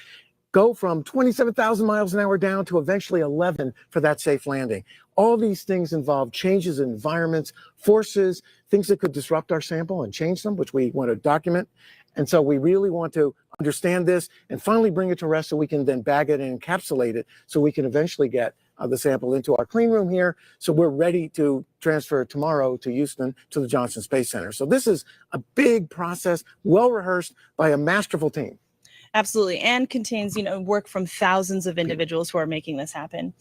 go from 27,000 miles an hour down to eventually 11 for that safe landing. All these things involve changes in environments, forces, things that could disrupt our sample and change them, which we want to document. And so we really want to understand this and finally bring it to rest so we can then bag it and encapsulate it so we can eventually get the sample into our clean room here. So we're ready to transfer tomorrow to Houston to the Johnson Space Center. So this is a big process, well rehearsed by a masterful team. Absolutely, and contains, work from thousands of individuals who are making this happen.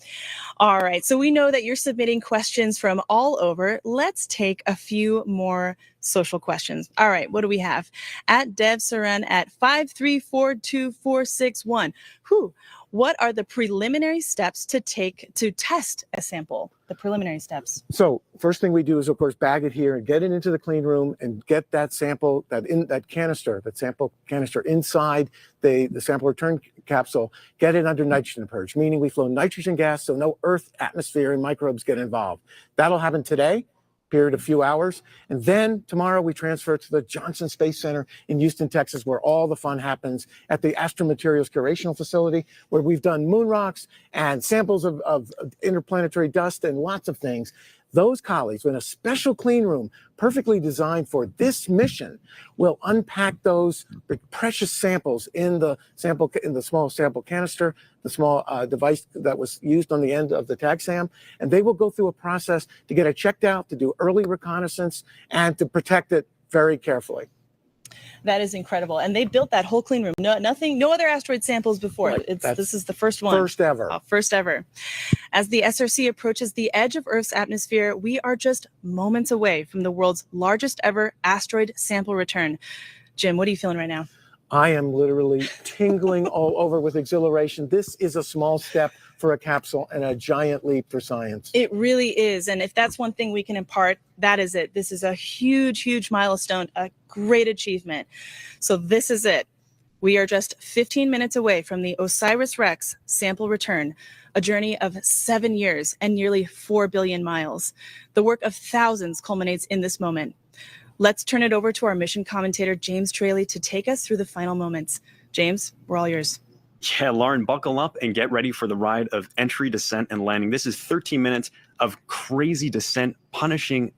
All right, so we know that you're submitting questions from all over. Let's take a few more social questions. All right, what do we have? At Dev Saran at 5342461. What are the preliminary steps to take to test a sample? The preliminary steps. So first thing we do is, of course, bag it here and get it into the clean room and get that sample, that sample canister inside the sample return capsule, get it under nitrogen purge, meaning we flow nitrogen gas so no Earth atmosphere and microbes get involved. That'll happen today, period of few hours. And then tomorrow we transfer to the Johnson Space Center in Houston, Texas, where all the fun happens at the Astromaterials Curational Facility, where we've done moon rocks and samples of interplanetary dust and lots of things. Those colleagues in a special clean room perfectly designed for this mission will unpack those precious samples in the small sample canister, the small device that was used on the end of the TAGSAM, and they will go through a process to get it checked out, to do early reconnaissance, and to protect it very carefully. That is incredible. And they built that whole clean room. No other asteroid samples before. Right. This is the first one. First ever. First ever. As the SRC approaches the edge of Earth's atmosphere, we are just moments away from the world's largest ever asteroid sample return. Jim, what are you feeling right now? I am literally tingling all over with exhilaration. This is a small step for a capsule and a giant leap for science. It really is. And if that's one thing we can impart, that is it. This is a huge, huge milestone, a great achievement. So this is it. We are just 15 minutes away from the OSIRIS-REx sample return, a journey of 7 years and nearly 4 billion miles. The work of thousands culminates in this moment. Let's turn it over to our mission commentator, James Traley, to take us through the final moments. James, we're all yours. Yeah, Lauren, buckle up and get ready for the ride of entry, descent, and landing. This is 13 minutes of crazy descent, punishing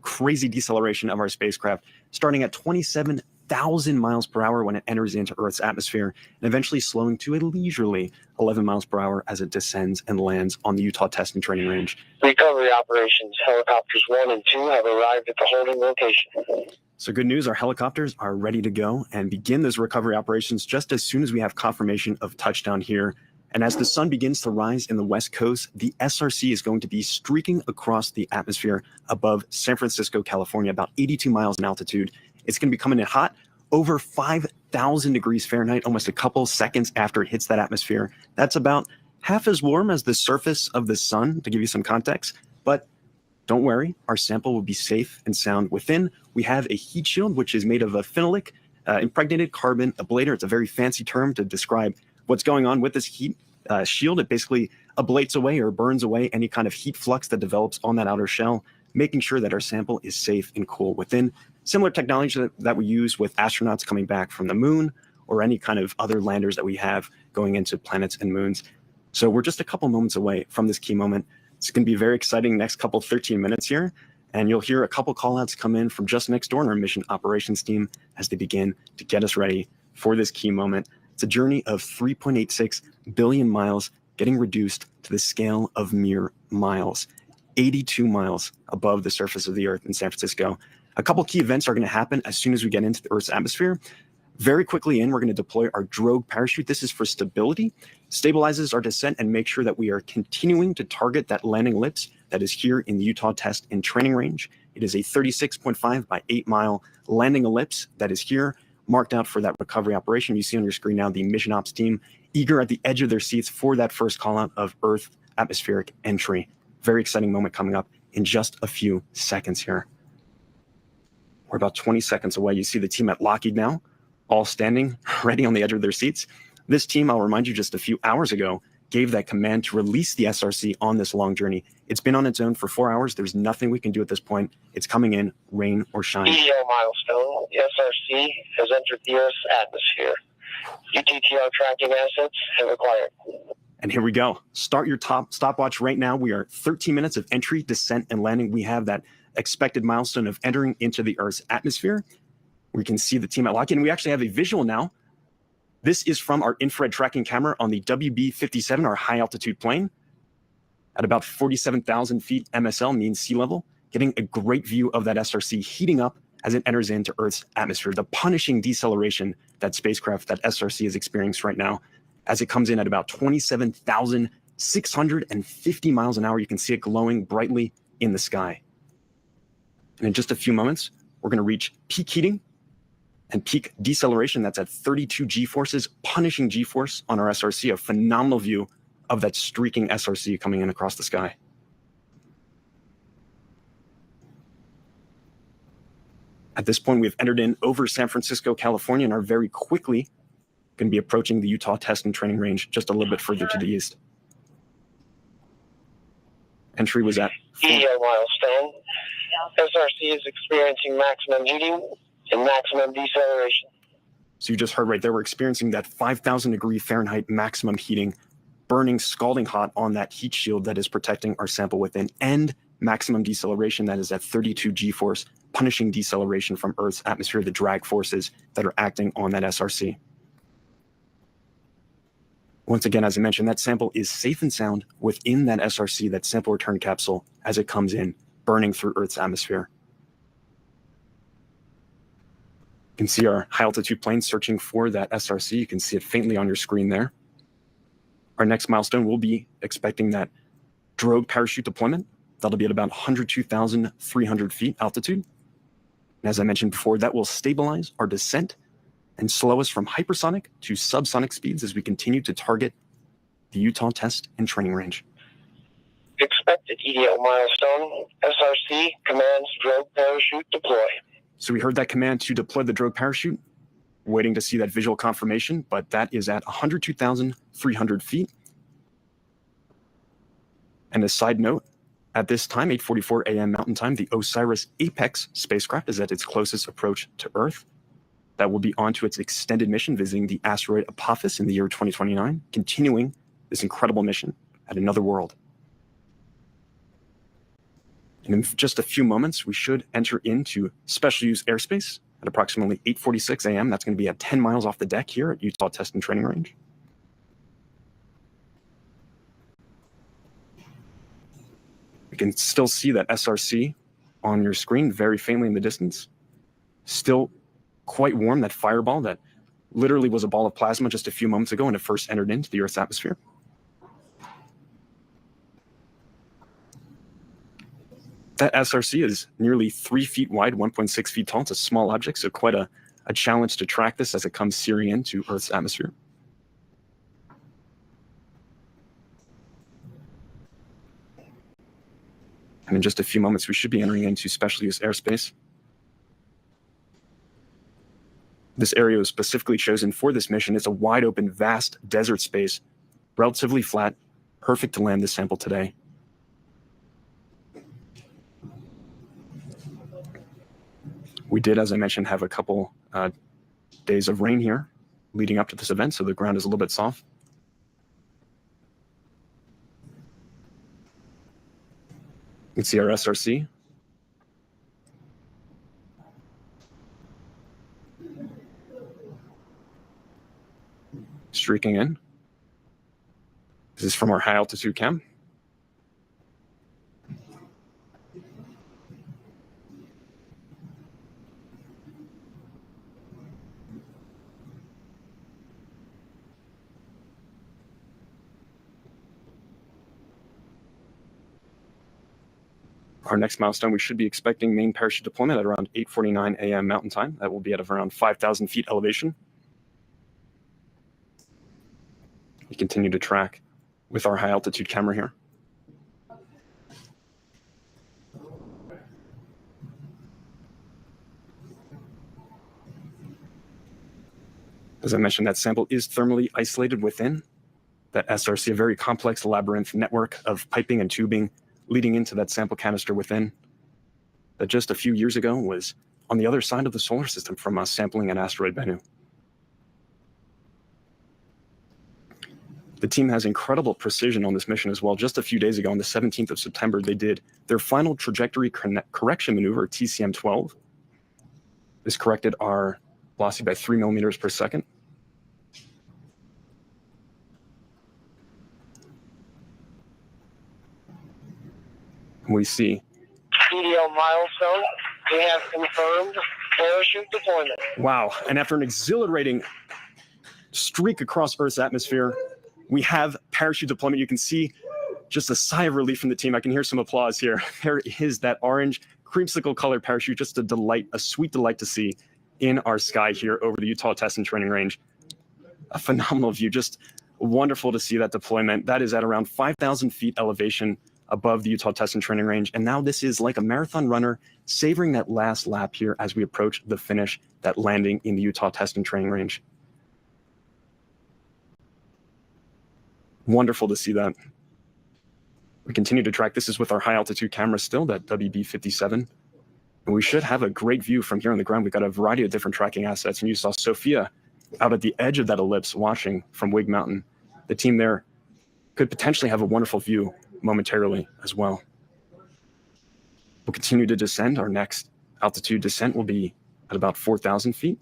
crazy deceleration of our spacecraft, starting at 27,000 miles per hour when it enters into Earth's atmosphere, and eventually slowing to a leisurely 11 miles per hour as it descends and lands on the Utah Test and Training Range. Recovery operations. Helicopters 1 and 2 have arrived at the holding location. So good news, our helicopters are ready to go and begin those recovery operations just as soon as we have confirmation of touchdown here. And as the sun begins to rise in the west coast, the SRC is going to be streaking across the atmosphere above San Francisco, California, about 82 miles in altitude. It's going to be coming in hot, over 5,000 degrees Fahrenheit, almost a couple seconds after it hits that atmosphere. That's about half as warm as the surface of the sun, to give you some context. But don't worry, our sample will be safe and sound within. We have a heat shield, which is made of a phenolic impregnated carbon ablator. It's a very fancy term to describe what's going on with this heat shield. It basically ablates away or burns away any kind of heat flux that develops on that outer shell, making sure that our sample is safe and cool within. Similar technology that we use with astronauts coming back from the moon or any kind of other landers that we have going into planets and moons. So we're just a couple moments away from this key moment. It's going to be very exciting next couple 13 minutes here. And you'll hear a couple callouts come in from just next door in our mission operations team as they begin to get us ready for this key moment. It's a journey of 3.86 billion miles getting reduced to the scale of mere miles, 82 miles above the surface of the Earth in San Francisco. A couple key events are going to happen as soon as we get into the Earth's atmosphere. Very quickly we're going to deploy our drogue parachute. This is for stability, stabilizes our descent and make sure that we are continuing to target that landing ellipse that is here in the Utah Test and Training Range. It is a 36.5 by 8 mile landing ellipse that is here, marked out for that recovery operation. You see on your screen now the mission ops team eager at the edge of their seats for that first call out of Earth atmospheric entry. Very exciting moment coming up in just a few seconds here. We're about 20 seconds away. You see the team at Lockheed now, all standing ready on the edge of their seats. This team, I'll remind you, just a few hours ago, gave that command to release the SRC on this long journey. It's been on its own for 4 hours. There's nothing we can do at this point. It's coming in, rain or shine. EO milestone. The SRC has entered the Earth's atmosphere. UTTR tracking assets have acquired. And here we go. Start your stopwatch right now. We are 13 minutes of entry, descent, and landing. We have that expected milestone of entering into the Earth's atmosphere. We can see the team at Lockheed, and we actually have a visual now. This is from our infrared tracking camera on the WB-57, our high-altitude plane, at about 47,000 feet MSL, mean sea level, getting a great view of that SRC heating up as it enters into Earth's atmosphere. The punishing deceleration that spacecraft, that SRC is experiencing right now, as it comes in at about 27,650 miles an hour. You can see it glowing brightly in the sky. And in just a few moments, we're going to reach peak heating and peak deceleration. That's at 32 G-forces, punishing G-force on our SRC, a phenomenal view of that streaking SRC coming in across the sky. At this point, we've entered in over San Francisco, California, and are very quickly going to be approaching the Utah Test and Training Range just a little bit further to the east. Entry was at EO milestone. SRC is experiencing maximum heating and maximum deceleration. So you just heard right there, we're experiencing that 5,000 degree Fahrenheit maximum heating, burning, scalding hot on that heat shield that is protecting our sample within, and maximum deceleration that is at 32 G-force, punishing deceleration from Earth's atmosphere, the drag forces that are acting on that SRC. Once again, as I mentioned, that sample is safe and sound within that SRC, that sample return capsule, as it comes in, burning through Earth's atmosphere. You can see our high-altitude plane searching for that SRC. You can see it faintly on your screen there. Our next milestone will be expecting that drogue parachute deployment. That'll be at about 102,300 feet altitude. And as I mentioned before, that will stabilize our descent and slow us from hypersonic to subsonic speeds as we continue to target the Utah Test and Training Range. Expected EDO milestone. SRC commands drogue parachute deploy. So we heard that command to deploy the drogue parachute. Waiting to see that visual confirmation, but that is at 102,300 feet. And a side note, at this time, 8:44 a.m. Mountain Time, the OSIRIS-REx spacecraft is at its closest approach to Earth. That will be on to its extended mission, visiting the asteroid Apophis in the year 2029, continuing this incredible mission at another world. And in just a few moments, we should enter into special use airspace at approximately 8:46 a.m. That's going to be at 10 miles off the deck here at Utah Test and Training Range. You can still see that SRC on your screen very faintly in the distance. Still quite warm, that fireball that literally was a ball of plasma just a few moments ago when it first entered into the Earth's atmosphere. That SRC is nearly 3 feet wide, 1.6 feet tall. It's a small object, so quite a challenge to track this as it comes searing into Earth's atmosphere. And in just a few moments, we should be entering into special use airspace. This area was specifically chosen for this mission. It's a wide open, vast desert space, relatively flat, perfect to land this sample today. We did, as I mentioned, have a couple days of rain here leading up to this event, so the ground is a little bit soft. You can see our SRC. Streaking in. This is from our high altitude cam. Our next milestone, we should be expecting main parachute deployment at around 8:49 a.m. Mountain Time. That will be at around 5,000 feet elevation. We continue to track with our high altitude camera here. As I mentioned, that sample is thermally isolated within that SRC, a very complex labyrinth network of piping and tubing leading into that sample canister within, that just a few years ago was on the other side of the solar system from us sampling an asteroid Bennu. The team has incredible precision on this mission as well. Just a few days ago, on the 17th of September, they did their final trajectory correction maneuver, TCM-12. This corrected our velocity by 3 millimeters per second. We see EDO milestone. We have confirmed parachute deployment. Wow. And after an exhilarating streak across Earth's atmosphere, we have parachute deployment. You can see just a sigh of relief from the team. I can hear some applause here. There is that orange creamsicle color parachute, just a delight, a sweet delight to see in our sky here over the Utah Test and Training Range. A phenomenal view, just wonderful to see that deployment. That is at around 5,000 feet elevation above the Utah Test and Training Range. And now this is like a marathon runner savoring that last lap here as we approach the finish, that landing in the Utah Test and Training Range. Wonderful to see that. We continue to track. This is with our high altitude camera still, that WB-57. And we should have a great view from here on the ground. We've got a variety of different tracking assets. And you saw Sophia out at the edge of that ellipse watching from Wig Mountain. The team there could potentially have a wonderful view momentarily as well. We'll continue to descend. Our next altitude descent will be at about 4,000 feet.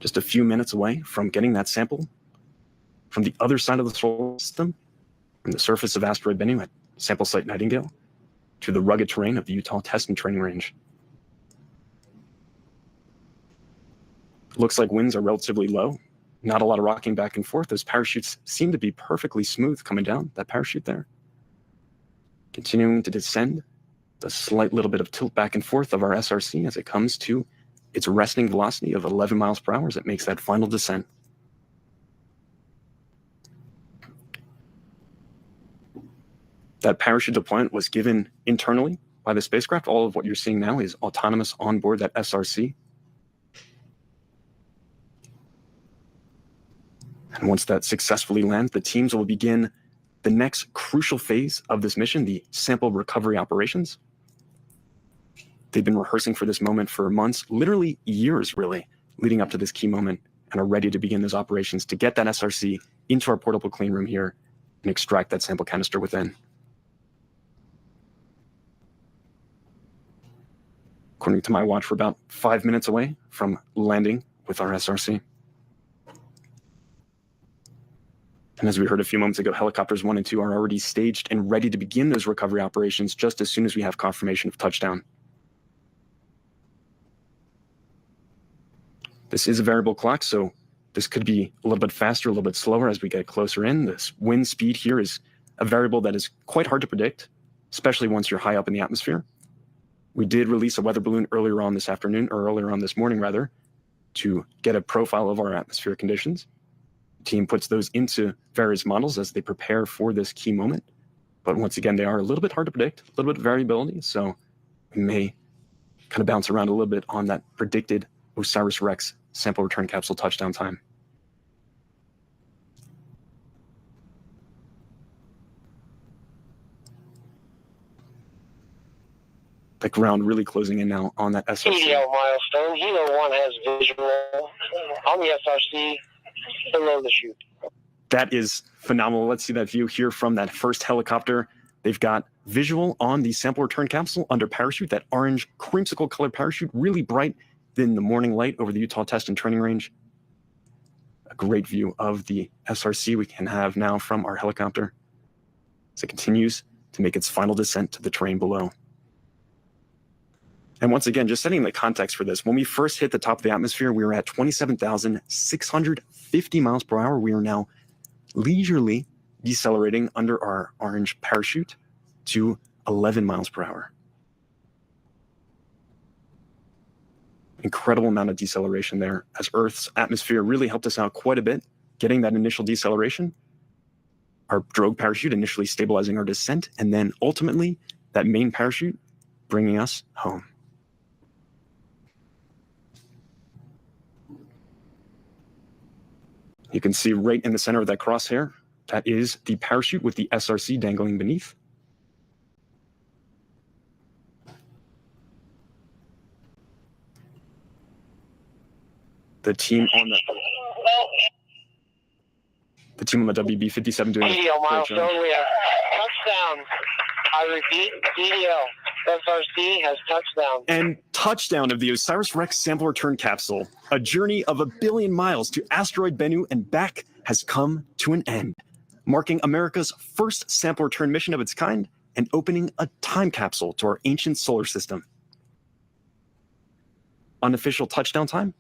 Just a few minutes away from getting that sample from the other side of the solar system, from the surface of asteroid Bennu at sample site Nightingale, to the rugged terrain of the Utah Test and Training Range. Looks like winds are relatively low. Not a lot of rocking back and forth. Those parachutes seem to be perfectly smooth coming down, that parachute there. Continuing to descend, the slight little bit of tilt back and forth of our SRC as it comes to its resting velocity of 11 miles per hour as it makes that final descent. That parachute deployment was given internally by the spacecraft. All of what you're seeing now is autonomous on board that SRC. And once that successfully lands, the teams will begin the next crucial phase of this mission, the sample recovery operations. They've been rehearsing for this moment for months, literally years, really, leading up to this key moment, and are ready to begin those operations to get that SRC into our portable clean room here and extract that sample canister within. According to my watch, we're about 5 minutes away from landing with our SRC. And as we heard a few moments ago, helicopters 1 and 2 are already staged and ready to begin those recovery operations just as soon as we have confirmation of touchdown. This is a variable clock, so this could be a little bit faster, a little bit slower as we get closer in. This wind speed here is a variable that is quite hard to predict, especially once you're high up in the atmosphere. We did release a weather balloon earlier on this morning, to get a profile of our atmospheric conditions. The team puts those into various models as they prepare for this key moment. But once again, they are a little bit hard to predict, a little bit of variability, so we may kind of bounce around a little bit on that predicted OSIRIS-REx sample return capsule touchdown time. The ground really closing in now on that SRC. EDL milestone. Helo 1 has visual on the SRC below the chute. That is phenomenal. Let's see that view here from that first helicopter. They've got visual on the sample return capsule under parachute, that orange creamsicle color parachute, really bright in the morning light over the Utah Test and Training Range. A great view of the SRC we can have now from our helicopter as it continues to make its final descent to the terrain below. And once again, just setting the context for this, when we first hit the top of the atmosphere, we were at 27,650 miles per hour. We are now leisurely decelerating under our orange parachute to 11 miles per hour. Incredible amount of deceleration there as Earth's atmosphere really helped us out quite a bit, getting that initial deceleration, our drogue parachute initially stabilizing our descent, and then ultimately that main parachute bringing us home. You can see right in the center of that crosshair, that is the parachute with the SRC dangling beneath. The team on the WB-57 doing EDL milestone. We have touchdown. I repeat, EDL SRC has touchdown. And touchdown of the OSIRIS-REx sample return capsule. A journey of 1 billion miles to asteroid Bennu and back has come to an end, marking America's first sample return mission of its kind and opening a time capsule to our ancient solar system. Unofficial touchdown time,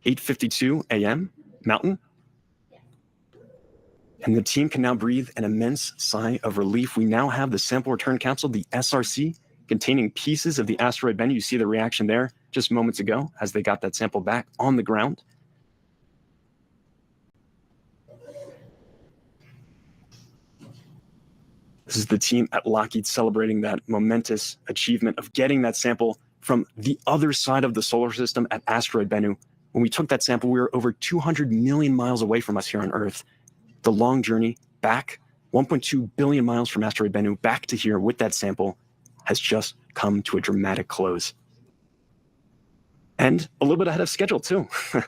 8:52 a.m. Mountain. And the team can now breathe an immense sigh of relief. We now have the sample return capsule, the SRC, containing pieces of the asteroid Bennu. You see the reaction there just moments ago as they got that sample back on the ground. This is the team at Lockheed celebrating that momentous achievement of getting that sample from the other side of the solar system at asteroid Bennu. When we took that sample, we were over 200 million miles away from us here on Earth. The long journey back, 1.2 billion miles from asteroid Bennu back to here with that sample, has just come to a dramatic close. And a little bit ahead of schedule too.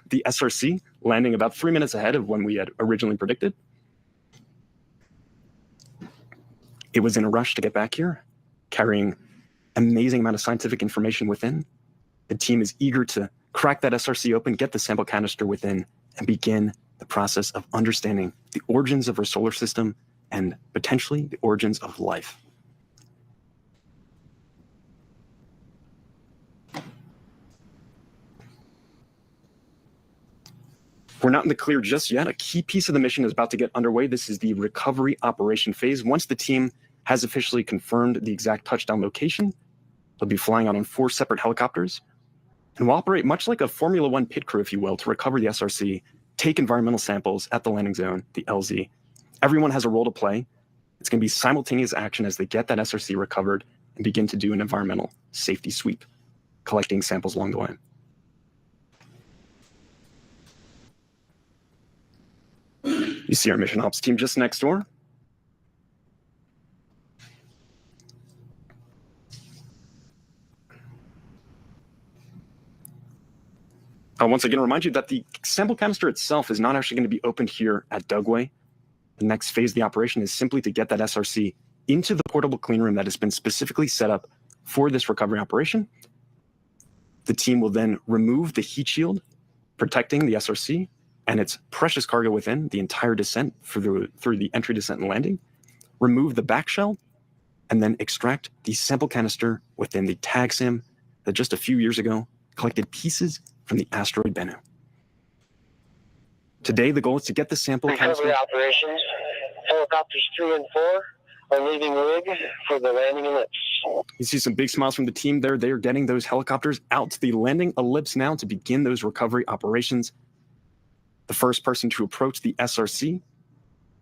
The SRC landing about 3 minutes ahead of when we had originally predicted. It was in a rush to get back here, carrying amazing amount of scientific information within. The team is eager to crack that SRC open, get the sample canister within, and begin the process of understanding the origins of our solar system and potentially the origins of life. We're not in the clear just yet. A key piece of the mission is about to get underway. This is the recovery operation phase. Once the team has officially confirmed the exact touchdown location, they'll be flying out on 4 separate helicopters and will operate much like a Formula One pit crew, if you will, to recover the SRC, take environmental samples at the landing zone, the LZ. Everyone has a role to play. It's going to be simultaneous action as they get that SRC recovered and begin to do an environmental safety sweep, collecting samples along the way. You see our mission ops team just next door. I'll once again remind you that the sample canister itself is not actually going to be opened here at Dugway. The next phase of the operation is simply to get that SRC into the portable clean room that has been specifically set up for this recovery operation. The team will then remove the heat shield protecting the SRC and its precious cargo within the entire descent through the entry, descent, and landing, remove the back shell, and then extract the sample canister within the tag sim that just a few years ago collected pieces from the asteroid Bennu. Today, the goal is to get the sample recovery operations. Helicopters 3 and 4 are leaving rig for the landing ellipse. You see some big smiles from the team there. They are getting those helicopters out to the landing ellipse now to begin those recovery operations. The first person to approach the SRC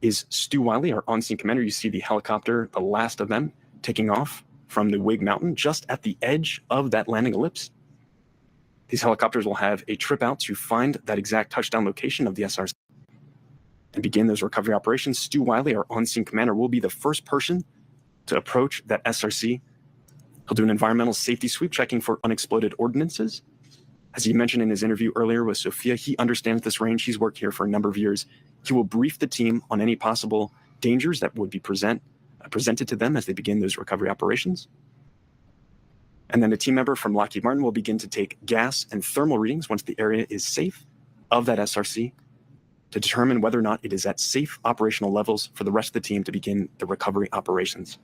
is Stu Wiley, our on-scene commander. You see the helicopter, the last of them, taking off from the Wig Mountain just at the edge of that landing ellipse. These helicopters will have a trip out to find that exact touchdown location of the SRC and begin those recovery operations. Stu Wiley, our on-scene commander, will be the first person to approach that SRC. He'll do an environmental safety sweep, checking for unexploded ordnances. As he mentioned in his interview earlier with Sophia, he understands this range. He's worked here for a number of years. He will brief the team on any possible dangers that would be presented to them as they begin those recovery operations. And then a team member from Lockheed Martin will begin to take gas and thermal readings once the area is safe of that SRC to determine whether or not it is at safe operational levels for the rest of the team to begin the recovery operations.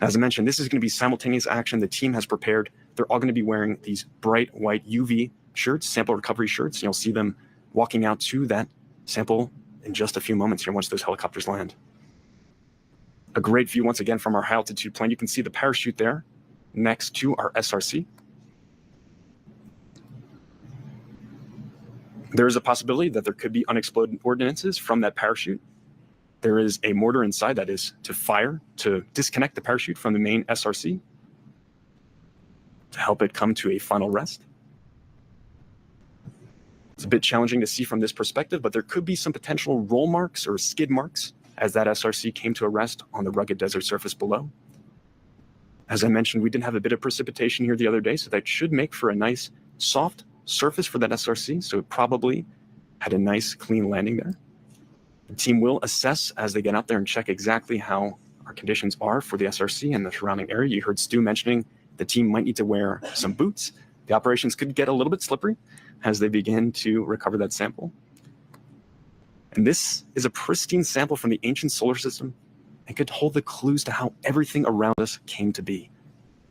As I mentioned, this is going to be simultaneous action. The team has prepared. They're all going to be wearing these bright white UV shirts, sample recovery shirts. You'll see them walking out to that sample in just a few moments here once those helicopters land. A great view once again from our high altitude plane. You can see the parachute there next to our SRC. There is a possibility that there could be unexploded ordnances from that parachute. There is a mortar inside that is to fire to disconnect the parachute from the main SRC to help it come to a final rest. It's a bit challenging to see from this perspective, but there could be some potential roll marks or skid marks as that SRC came to a rest on the rugged desert surface below. As I mentioned, we did have a bit of precipitation here the other day, so that should make for a nice soft surface for that SRC, so it probably had a nice clean landing there. The team will assess as they get out there and check exactly how our conditions are for the SRC and the surrounding area. You heard Stu mentioning the team might need to wear some boots. The operations could get a little bit slippery as they begin to recover that sample. And this is a pristine sample from the ancient solar system and could hold the clues to how everything around us came to be,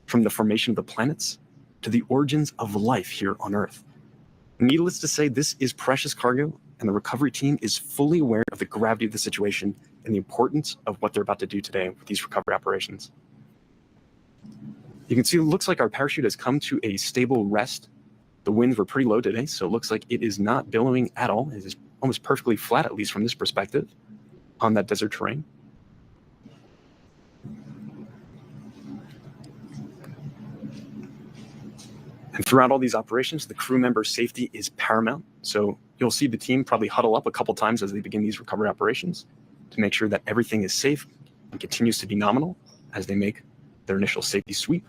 from the formation of the planets to the origins of life here on Earth. Needless to say, this is precious cargo, and the recovery team is fully aware of the gravity of the situation and the importance of what they're about to do today with these recovery operations. You can see it looks like our parachute has come to a stable rest. The winds were pretty low today, so it looks like it is not billowing at all. It is almost perfectly flat, at least from this perspective, on that desert terrain. And throughout all these operations, the crew member safety is paramount. So you'll see the team probably huddle up a couple times as they begin these recovery operations to make sure that everything is safe and continues to be nominal as they make their initial safety sweep.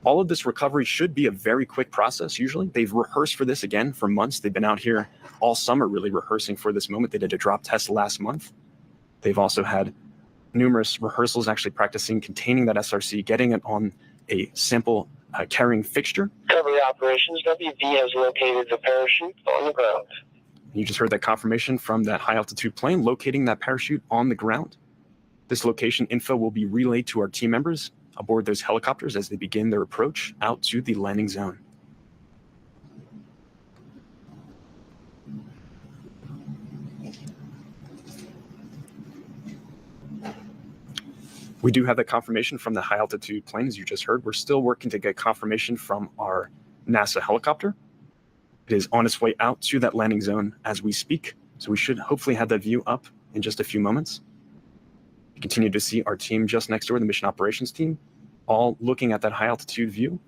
All of this recovery should be a very quick process, usually. They've rehearsed for this again for months. They've been out here all summer really rehearsing for this moment. They did a drop test last month. They've also had numerous rehearsals actually practicing containing that SRC, getting it on a sample carrying fixture. Recovery operations, WV has located the parachute on the ground. You just heard that confirmation from that high altitude plane locating that parachute on the ground. This location info will be relayed to our team members aboard those helicopters as they begin their approach out to the landing zone. We do have the confirmation from the high altitude plane, as you just heard. We're still working to get confirmation from our NASA helicopter. It is on its way out to that landing zone as we speak. So we should hopefully have that view up in just a few moments. You continue to see our team just next door, the mission operations team, all looking at that high altitude view.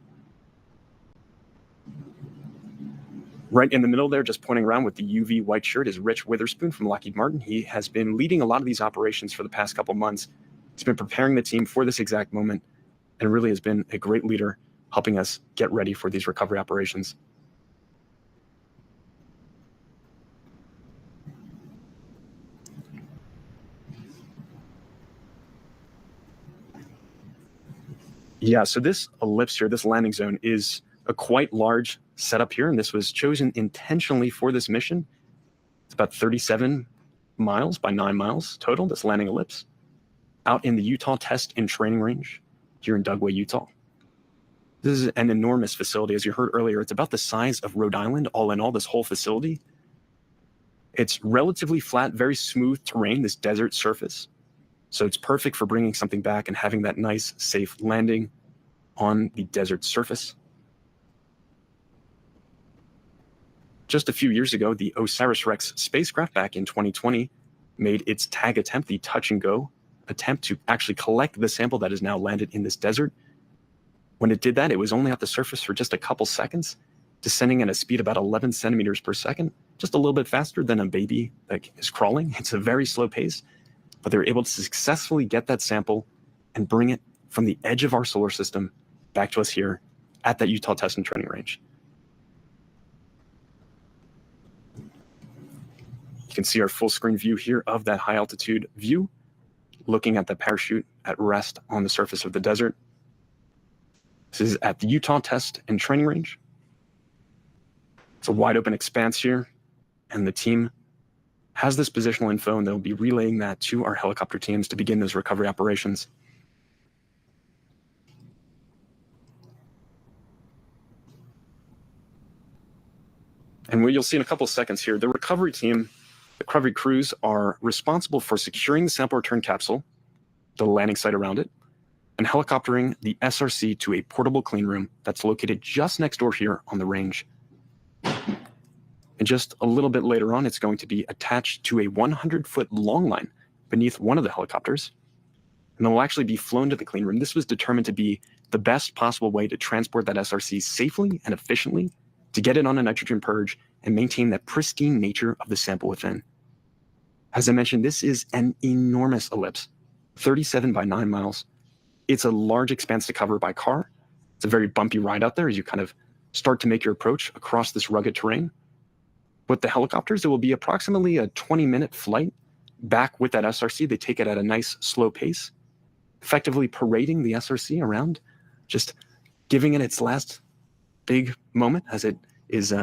Right in the middle there, just pointing around with the UV white shirt, is Rich Witherspoon from Lockheed Martin. He has been leading a lot of these operations for the past couple months. He's been preparing the team for this exact moment and really has been a great leader, helping us get ready for these recovery operations. Yeah, so this ellipse here, this landing zone, is a quite large setup here, and this was chosen intentionally for this mission. It's about 37 miles by 9 miles total, this landing ellipse, out in the Utah Test and Training Range here in Dugway, Utah. This is an enormous facility. As you heard earlier, it's about the size of Rhode Island, all in all, this whole facility. It's relatively flat, very smooth terrain, this desert surface. So it's perfect for bringing something back and having that nice, safe landing on the desert surface. Just a few years ago, the OSIRIS-REx spacecraft back in 2020 made its tag attempt, the touch and go attempt to actually collect the sample that has now landed in this desert. When it did that, it was only at the surface for just a couple seconds, descending at a speed about 11 centimeters per second, just a little bit faster than a baby that is crawling. It's a very slow pace, but they were able to successfully get that sample and bring it from the edge of our solar system back to us here at that Utah Test and Training Range. You can see our full screen view here of that high altitude view, looking at the parachute at rest on the surface of the desert. This is at the Utah Test and Training Range. It's a wide open expanse here, and the team has this positional info, and they'll be relaying that to our helicopter teams to begin those recovery operations. And what you'll see in a couple of seconds here, the recovery team, the recovery crews are responsible for securing the sample return capsule, the landing site around it, and helicoptering the SRC to a portable clean room that's located just next door here on the range. And just a little bit later on, it's going to be attached to a 100-foot long line beneath one of the helicopters, and it will actually be flown to the clean room. This was determined to be the best possible way to transport that SRC safely and efficiently, to get it on a nitrogen purge and maintain that pristine nature of the sample within. As I mentioned, this is an enormous ellipse, 37 by 9 miles. It's a large expanse to cover by car. It's a very bumpy ride out there as you kind of start to make your approach across this rugged terrain. With the helicopters, it will be approximately a 20-minute flight back with that SRC. They take it at a nice slow pace, effectively parading the SRC around, just giving it its last big moment as it is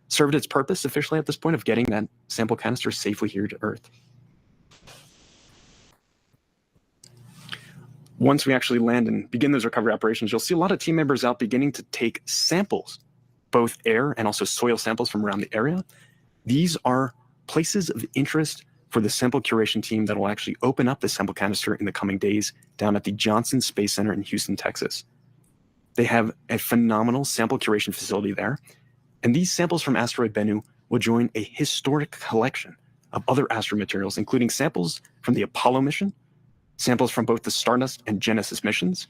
served its purpose officially at this point of getting that sample canister safely here to Earth. Once we actually land and begin those recovery operations, you'll see a lot of team members out beginning to take samples, both air and also soil samples from around the area. These are places of interest for the sample curation team that will actually open up the sample canister in the coming days down at the Johnson Space Center in Houston, Texas. They have a phenomenal sample curation facility there, and these samples from Asteroid Bennu will join a historic collection of other asteroid materials, including samples from the Apollo mission, samples from both the Stardust and Genesis missions,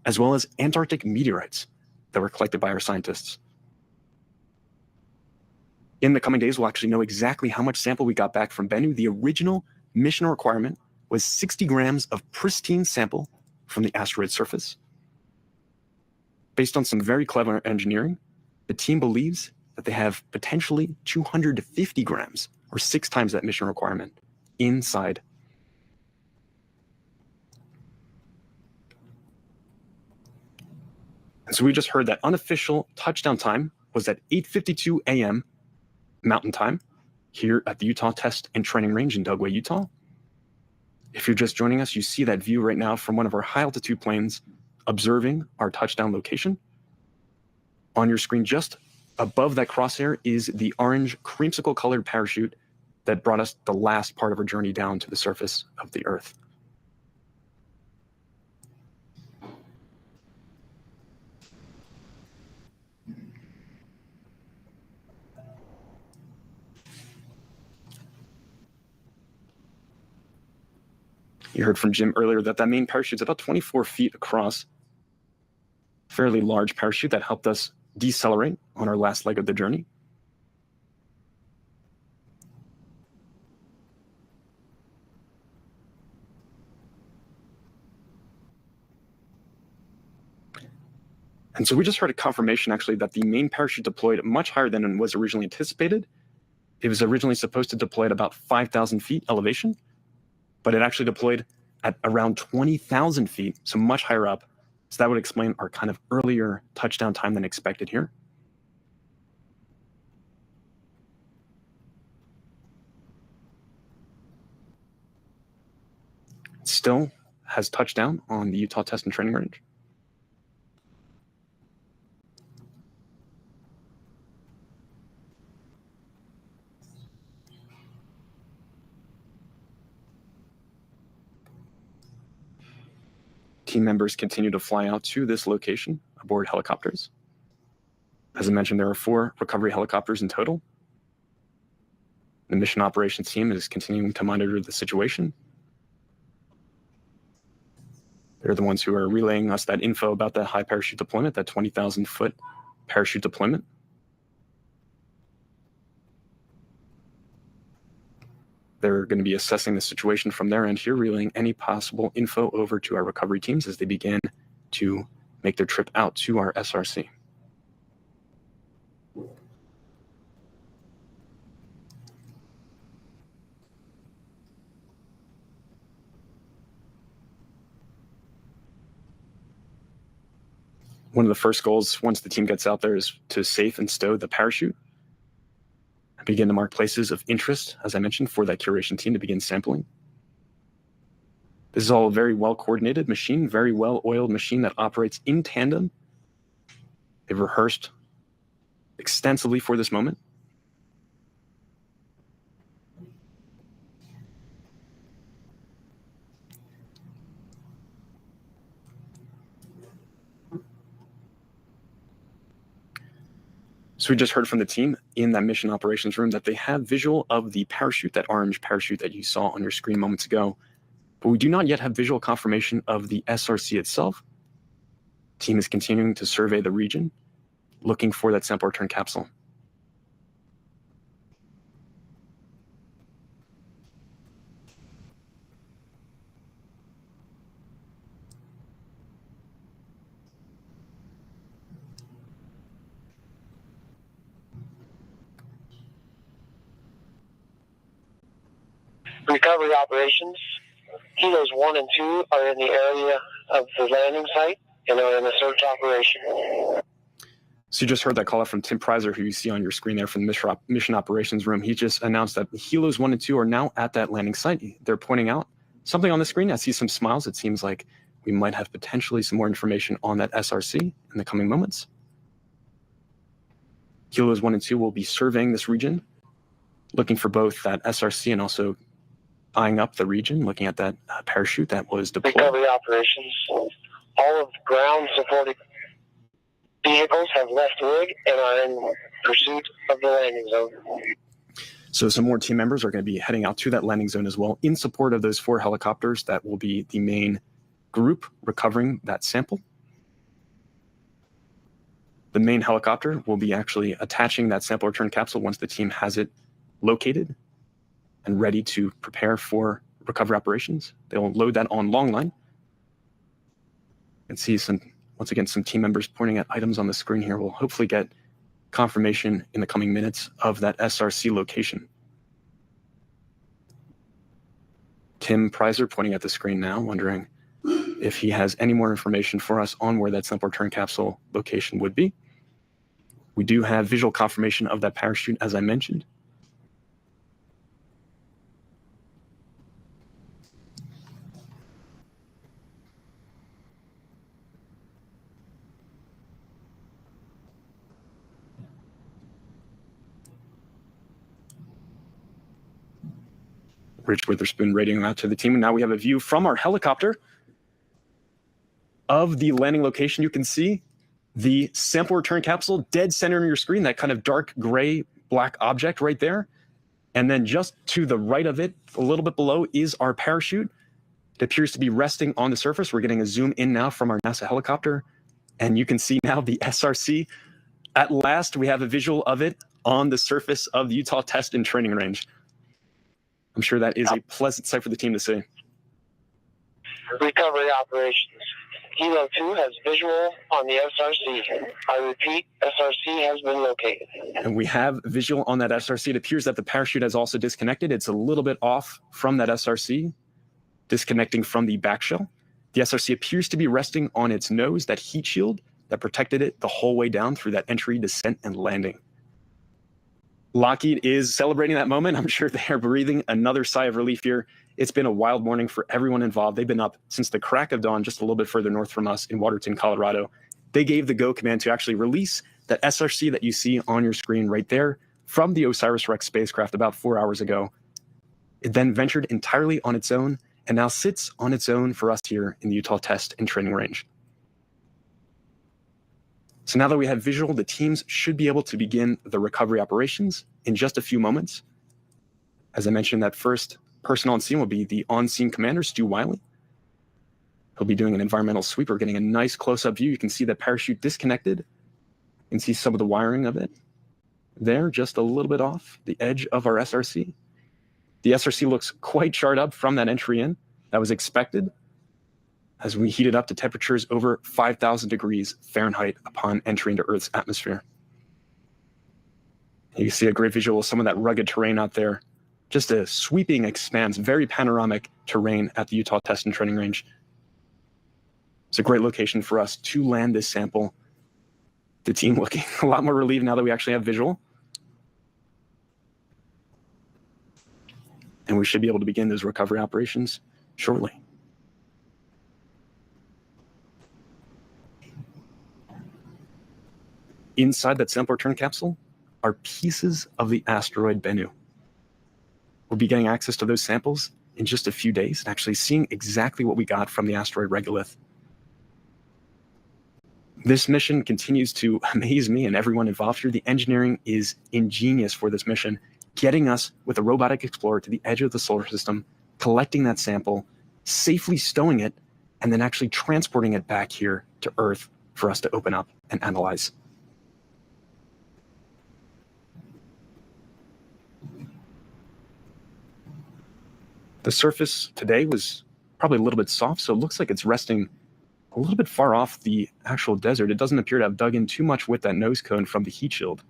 as well as Antarctic meteorites that were collected by our scientists. In the coming days, we'll actually know exactly how much sample we got back from Bennu. The original mission requirement was 60 grams of pristine sample from the asteroid surface. Based on some very clever engineering, the team believes that they have potentially 250 grams, or 6 times that mission requirement, inside. And so we just heard that unofficial touchdown time was at 8:52 a.m. Mountain Time here at the Utah Test and Training Range in Dugway, Utah. If you're just joining us, you see that view right now from one of our high altitude planes observing our touchdown location. On your screen, just above that crosshair, is the orange creamsicle colored parachute that brought us the last part of our journey down to the surface of the Earth. You heard from Jim earlier that that main parachute is about 24 feet across. Fairly large parachute that helped us decelerate on our last leg of the journey. And so we just heard a confirmation, actually, that the main parachute deployed much higher than was originally anticipated. It was originally supposed to deploy at about 5,000 feet elevation, but it actually deployed at around 20,000 feet, so much higher up. So that would explain our kind of earlier touchdown time than expected here. Still has touchdown on the Utah Test and Training Range. Team members continue to fly out to this location aboard helicopters. As I mentioned, there are 4 recovery helicopters in total. The mission operations team is continuing to monitor the situation. They're the ones who are relaying us that info about that high parachute deployment, that 20,000 foot parachute deployment. They're going to be assessing the situation from their end here, relaying any possible info over to our recovery teams as they begin to make their trip out to our SRC. One of the first goals once the team gets out there is to safe and stow the parachute. Begin to mark places of interest, as I mentioned, for that curation team to begin sampling. This is all a very well-coordinated machine, very well-oiled machine that operates in tandem. They've rehearsed extensively for this moment. So we just heard from the team in that mission operations room that they have visual of the parachute, that orange parachute that you saw on your screen moments ago, but we do not yet have visual confirmation of the SRC itself. The team is continuing to survey the region, looking for that sample return capsule. Recovery operations. Kilos 1 and 2 are in the area of the landing site and are in a search operation. So you just heard that call out from Tim Preiser, who you see on your screen there from the mission operations room. He just announced that Helos 1 and 2 are now at that landing site. They're pointing out something on the screen. I see some smiles. It seems like we might have potentially some more information on that SRC in the coming moments. Helos 1 and 2 will be surveying this region, looking for both that SRC and also eyeing up the region, looking at that parachute that was deployed. Recovery operations. All of the ground supported vehicles have left rig and are in pursuit of the landing zone. So some more team members are going to be heading out to that landing zone as well in support of those 4 helicopters that will be the main group recovering that sample. The main helicopter will be actually attaching that sample return capsule once the team has it located and ready to prepare for recovery operations. They'll load that on long line. And see some, once again, some team members pointing at items on the screen here. We'll hopefully get confirmation in the coming minutes of that SRC location. Tim Preiser pointing at the screen now, wondering if he has any more information for us on where that sample return capsule location would be. We do have visual confirmation of that parachute, as I mentioned. Rich Witherspoon radioing out to the team. And now we have a view from our helicopter of the landing location. You can see the sample return capsule dead center on your screen, that kind of dark gray black object right there. And then just to the right of it, a little bit below, is our parachute. It appears to be resting on the surface. We're getting a zoom in now from our NASA helicopter, and you can see now the SRC. At last, we have a visual of it on the surface of the Utah Test and Training Range. I'm sure that is a pleasant sight for the team to see. Recovery operations. Helo 2 has visual on the SRC. I repeat, SRC has been located. And we have visual on that SRC. It appears that the parachute has also disconnected. It's a little bit off from that SRC, disconnecting from the back shell. The SRC appears to be resting on its nose, that heat shield that protected it the whole way down through that entry, descent, and landing. Lockheed is celebrating that moment. I'm sure they are breathing another sigh of relief here. It's been a wild morning for everyone involved. They've been up since the crack of dawn, just a little bit further north from us in Waterton, Colorado. They gave the go command to actually release that SRC that you see on your screen right there from the OSIRIS-REx spacecraft about 4 hours ago. It then ventured entirely on its own and now sits on its own for us here in the Utah Test and Training Range. So now that we have visual, the teams should be able to begin the recovery operations in just a few moments. As I mentioned, that first person on scene will be the on-scene commander, Stu Wiley. He'll be doing an environmental sweep. We're getting a nice close-up view. You can see the parachute disconnected. You can see some of the wiring of it there, just a little bit off the edge of our SRC. The SRC looks quite charred up from that entry in. That was expected as we heated up to temperatures over 5,000 degrees Fahrenheit upon entry into Earth's atmosphere. You see a great visual of some of that rugged terrain out there. Just a sweeping expanse, very panoramic terrain at the Utah Test and Training Range. It's a great location for us to land this sample. The team looking a lot more relieved now that we actually have visual. And we should be able to begin those recovery operations shortly. Inside that sample return capsule are pieces of the asteroid Bennu. We'll be getting access to those samples in just a few days and actually seeing exactly what we got from the asteroid Regolith. This mission continues to amaze me and everyone involved here. The engineering is ingenious for this mission, getting us with a robotic explorer to the edge of the solar system, collecting that sample, safely stowing it, and then actually transporting it back here to Earth for us to open up and analyze. The surface today was probably a little bit soft, so it looks like it's resting a little bit far off the actual desert. It doesn't appear to have dug in too much with that nose cone from the heat shield.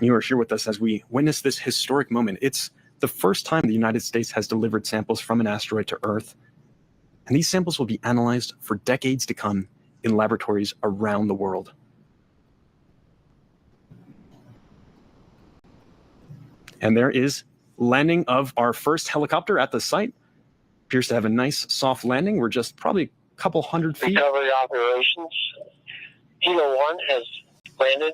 You are here with us as we witness this historic moment. It's the first time the United States has delivered samples from an asteroid to Earth, and these samples will be analyzed for decades to come in laboratories around the world. And there is landing of our first helicopter at the site. Appears to have a nice soft landing. We're just probably a couple hundred feet. Recovery operations. Helo 1 has landed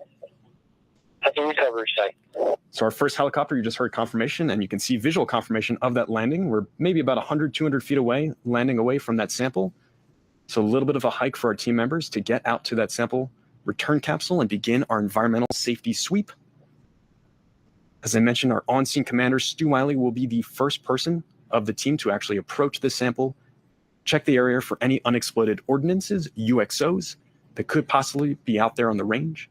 at the recovery site. So our first helicopter, you just heard confirmation, and you can see visual confirmation of that landing. We're maybe about 100, 200 feet away, landing away from that sample. So a little bit of a hike for our team members to get out to that sample return capsule and begin our environmental safety sweep. As I mentioned, our on-scene commander, Stu Wiley, will be the first person of the team to actually approach this sample, check the area for any unexploded ordnances, UXOs, that could possibly be out there on the range,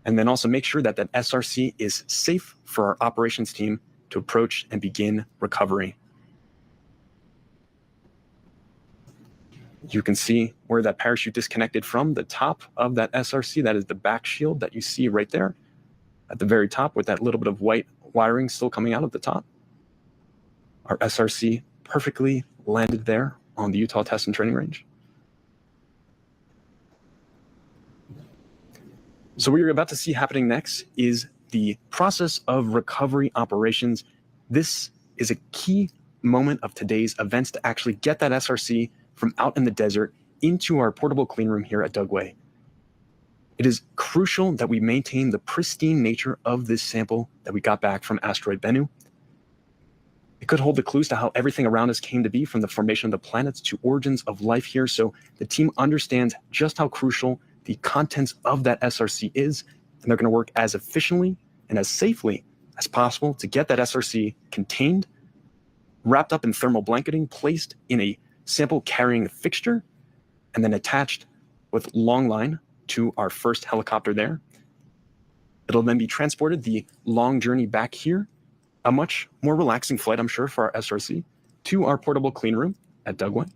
and then also make sure that that SRC is safe for our operations team to approach and begin recovery. You can see where that parachute disconnected from the top of that SRC. That is the back shield that you see right there at the very top with that little bit of white wiring still coming out at the top. Our SRC perfectly landed there on the Utah Test and Training Range. So what you're about to see happening next is the process of recovery operations. This is a key moment of today's events to actually get that SRC from out in the desert into our portable clean room here at Dugway. It is crucial that we maintain the pristine nature of this sample that we got back from asteroid Bennu. It could hold the clues to how everything around us came to be, from the formation of the planets to origins of life here. So the team understands just how crucial the contents of that SRC is, and they're going to work as efficiently and as safely as possible to get that SRC contained, wrapped up in thermal blanketing, placed in a sample carrying fixture, and then attached with long line to our first helicopter there. It'll then be transported the long journey back here, a much more relaxing flight, I'm sure, for our SRC, to our portable clean room at Dugway.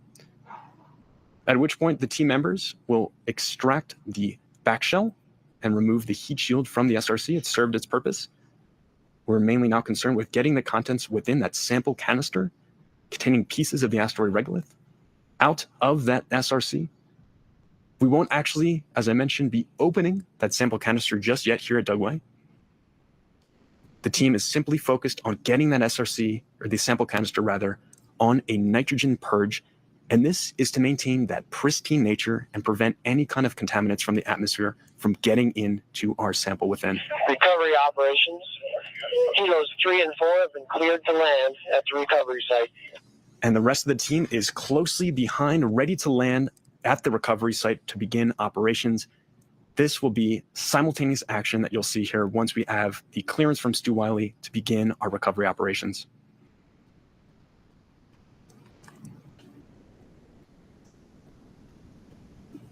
At which point the team members will extract the back shell and remove the heat shield from the SRC. It's served its purpose. We're mainly now concerned with getting the contents within that sample canister containing pieces of the asteroid regolith out of that SRC. We won't actually, as I mentioned, be opening that sample canister just yet here at Dugway. The team is simply focused on getting that SRC, or the sample canister rather, on a nitrogen purge, and this is to maintain that pristine nature and prevent any kind of contaminants from the atmosphere from getting into our sample within. Recovery operations. Kilos 3 and 4 have been cleared to land at the recovery site. And the rest of the team is closely behind, ready to land at the recovery site to begin operations. This will be simultaneous action that you'll see here once we have the clearance from Stu Wiley to begin our recovery operations.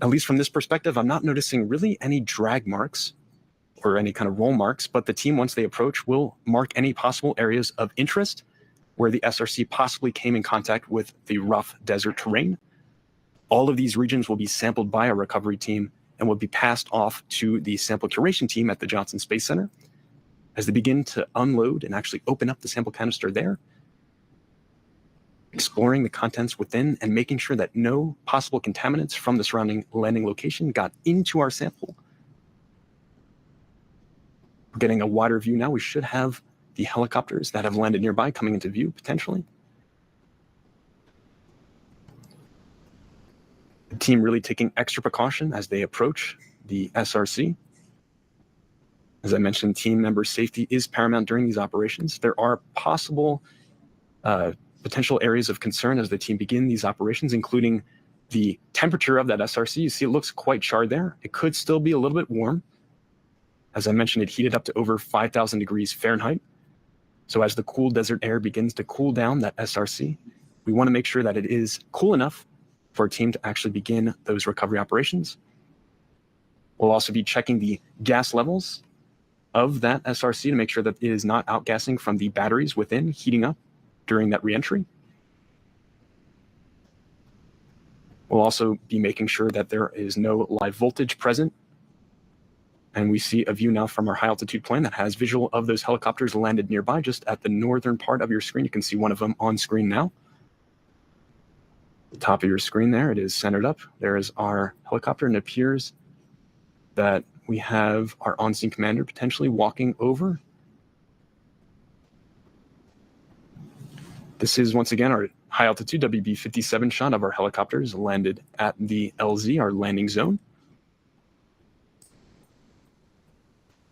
At least from this perspective, I'm not noticing really any drag marks or any kind of roll marks, but the team, once they approach, will mark any possible areas of interest where the SRC possibly came in contact with the rough desert terrain. All of these regions will be sampled by our recovery team and will be passed off to the sample curation team at the Johnson Space Center as they begin to unload and actually open up the sample canister there, exploring the contents within and making sure that no possible contaminants from the surrounding landing location got into our sample. We're getting a wider view now. We should have the helicopters that have landed nearby coming into view potentially. The team really taking extra precaution as they approach the SRC. As I mentioned, team member safety is paramount during these operations. There are possible potential areas of concern as the team begin these operations, including the temperature of that SRC. You see it looks quite charred there. It could still be a little bit warm. As I mentioned, it heated up to over 5,000 degrees Fahrenheit. So as the cool desert air begins to cool down that SRC, we want to make sure that it is cool enough for our team to actually begin those recovery operations. We'll also be checking the gas levels of that SRC to make sure that it is not outgassing from the batteries within, heating up during that reentry. We'll also be making sure that there is no live voltage present. And we see a view now from our high altitude plane that has visual of those helicopters landed nearby, just at the northern part of your screen. You can see one of them on screen now. The top of your screen there, it is centered up. There is our helicopter, and it appears that we have our on-scene commander potentially walking over. This is once again our high altitude WB-57 shot of our helicopters landed at the LZ, our landing zone.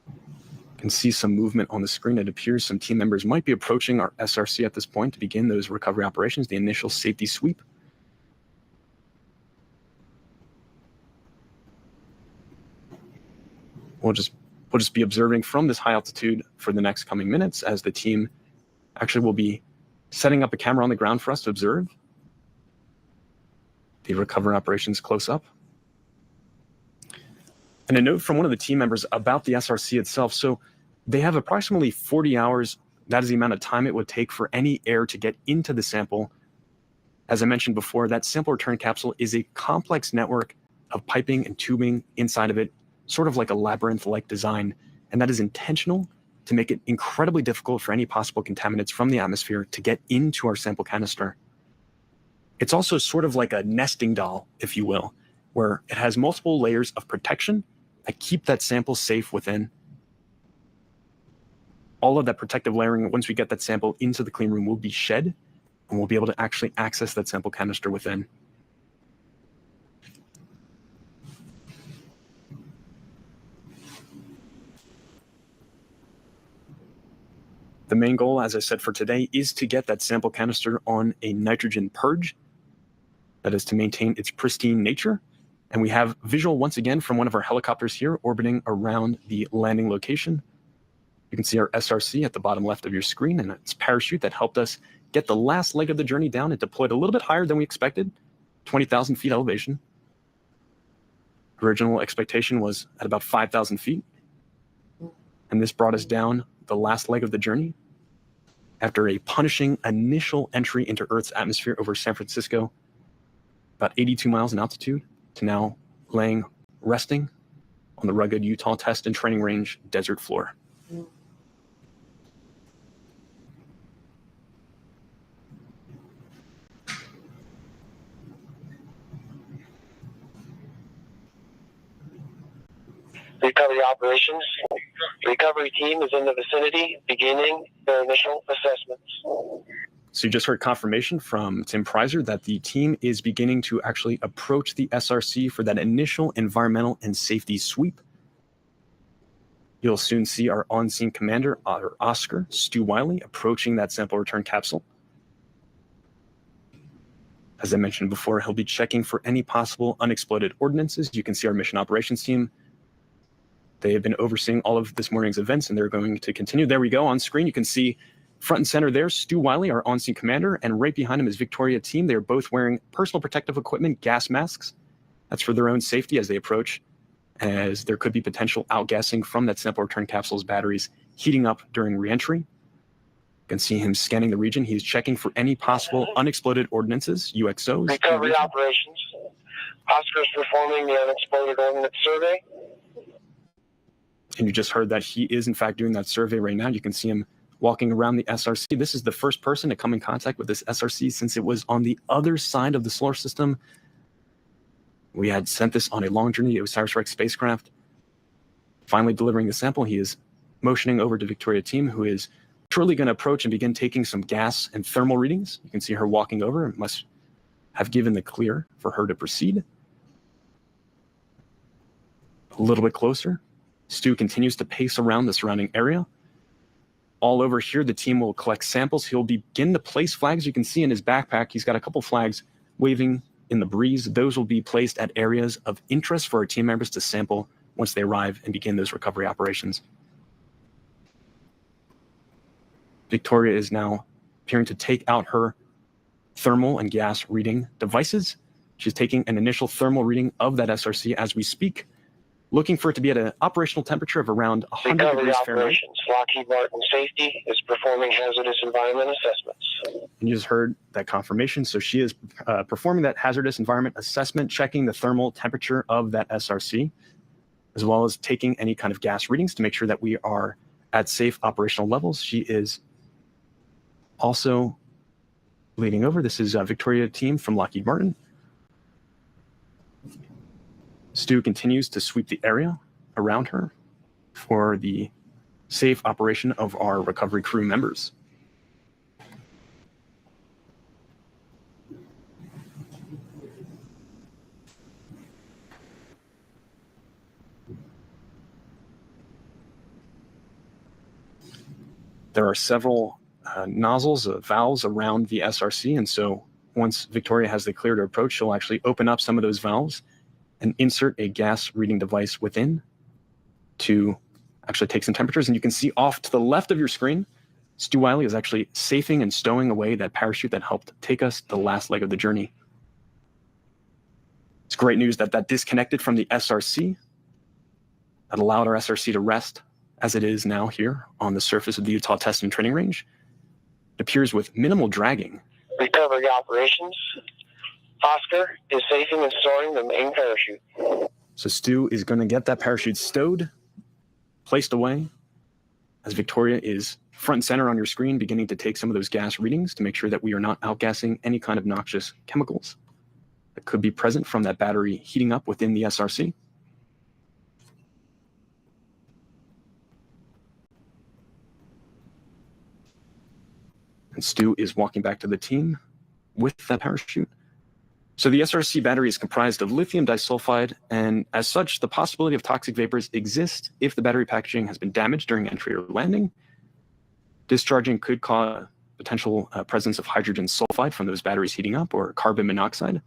You can see some movement on the screen. It appears some team members might be approaching our SRC at this point to begin those recovery operations, the initial safety sweep. We'll just be observing from this high altitude for the next coming minutes as the team actually will be setting up a camera on the ground for us to observe the recovery operations close up. And a note from one of the team members about the SRC itself. So they have approximately 40 hours. That is the amount of time it would take for any air to get into the sample. As I mentioned before, that sample return capsule is a complex network of piping and tubing inside of it, sort of like a labyrinth-like design. And that is intentional to make it incredibly difficult for any possible contaminants from the atmosphere to get into our sample canister. It's also sort of like a nesting doll, if you will, where it has multiple layers of protection that keep that sample safe within. All of that protective layering, once we get that sample into the clean room, will be shed, and we'll be able to actually access that sample canister within. The main goal, as I said, for today is to get that sample canister on a nitrogen purge. That is to maintain its pristine nature And we have visual once again from one of our helicopters here orbiting around the landing location. You can see our SRC at the bottom left of your screen, and its parachute that helped us get the last leg of the journey down. It deployed a little bit higher than we expected, 20,000 feet elevation. Original expectation was at about 5,000 feet. And this brought us down the last leg of the journey after a punishing initial entry into Earth's atmosphere over San Francisco, about 82 miles in altitude, to now resting on the rugged Utah Test and Training Range desert floor. Recovery operations. Recovery team is in the vicinity, beginning their initial assessments. So you just heard confirmation from Tim Preiser that the team is beginning to actually approach the SRC for that initial environmental and safety sweep. You'll soon see our on-scene commander, Oscar, Stu Wiley, approaching that sample return capsule. As I mentioned before, he'll be checking for any possible unexploded ordnances. You can see our mission operations team. They have been overseeing all of this morning's events, and they're going to continue. There we go on screen. You can see front and center there, Stu Wiley, our on-scene commander, and right behind him is Victoria team. They're both wearing personal protective equipment, gas masks. That's for their own safety as they approach, as there could be potential outgassing from that sample return capsule's batteries heating up during reentry. You can see him scanning the region. He's checking for any possible unexploded ordnances, UXOs. Recovery operations. Oscar's performing the unexploded ordnance survey. And you just heard that he is, in fact, doing that survey right now. You can see him walking around the SRC. This is the first person to come in contact with this SRC since it was on the other side of the solar system. We had sent this on a long journey, the OSIRIS-REx spacecraft. Finally delivering the sample, he is motioning over to Victoria team, who is shortly going to approach and begin taking some gas and thermal readings. You can see her walking over and must have given the clear for her to proceed. A little bit closer. Stu continues to pace around the surrounding area. All over here, the team will collect samples. He'll begin to place flags. You can see in his backpack, he's got a couple flags waving in the breeze. Those will be placed at areas of interest for our team members to sample once they arrive and begin those recovery operations. Victoria is now appearing to take out her thermal and gas reading devices. She's taking an initial thermal reading of that SRC as we speak, looking for it to be at an operational temperature of around 100 degrees Fahrenheit. Operations. Lockheed Martin Safety is performing hazardous environment assessments. And you just heard that confirmation. So she is performing that hazardous environment assessment, checking the thermal temperature of that SRC, as well as taking any kind of gas readings to make sure that we are at safe operational levels. She is also leading over. This is Victoria team from Lockheed Martin. Stu continues to sweep the area around her for the safe operation of our recovery crew members. There are several nozzles, valves around the SRC, and so once Victoria has the clear to approach, she'll actually open up some of those valves and insert a gas reading device within to actually take some temperatures. And you can see off to the left of your screen, Stu Wiley is actually safing and stowing away that parachute that helped take us the last leg of the journey. It's great news that that disconnected from the SRC. That allowed our SRC to rest as it is now here on the surface of the Utah Test and Training Range. It appears with minimal dragging. Recovery operations. Oscar is safing and storing the main parachute. So Stu is going to get that parachute stowed, placed away, as Victoria is front and center on your screen, beginning to take some of those gas readings to make sure that we are not outgassing any kind of noxious chemicals that could be present from that battery heating up within the SRC. And Stu is walking back to the team with that parachute. So the SRC battery is comprised of lithium disulfide, and as such, the possibility of toxic vapors exists if the battery packaging has been damaged during entry or landing. Discharging could cause potential presence of hydrogen sulfide from those batteries heating up, or carbon monoxide.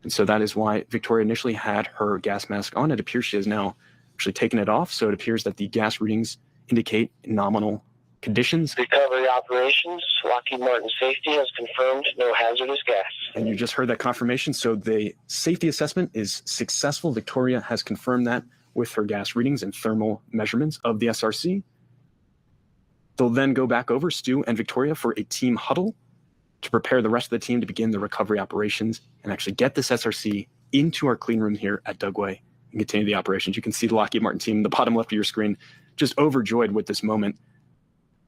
And so that is why Victoria initially had her gas mask on. It appears she has now actually taken it off. So it appears that the gas readings indicate nominal conditions. Recovery operations, Lockheed Martin Safety has confirmed no hazardous gas. And you just heard that confirmation. So the safety assessment is successful. Victoria has confirmed that with her gas readings and thermal measurements of the SRC. They'll then go back over, Stu and Victoria, for a team huddle to prepare the rest of the team to begin the recovery operations and actually get this SRC into our clean room here at Dugway and continue the operations. You can see the Lockheed Martin team, the bottom left of your screen, just overjoyed with this moment.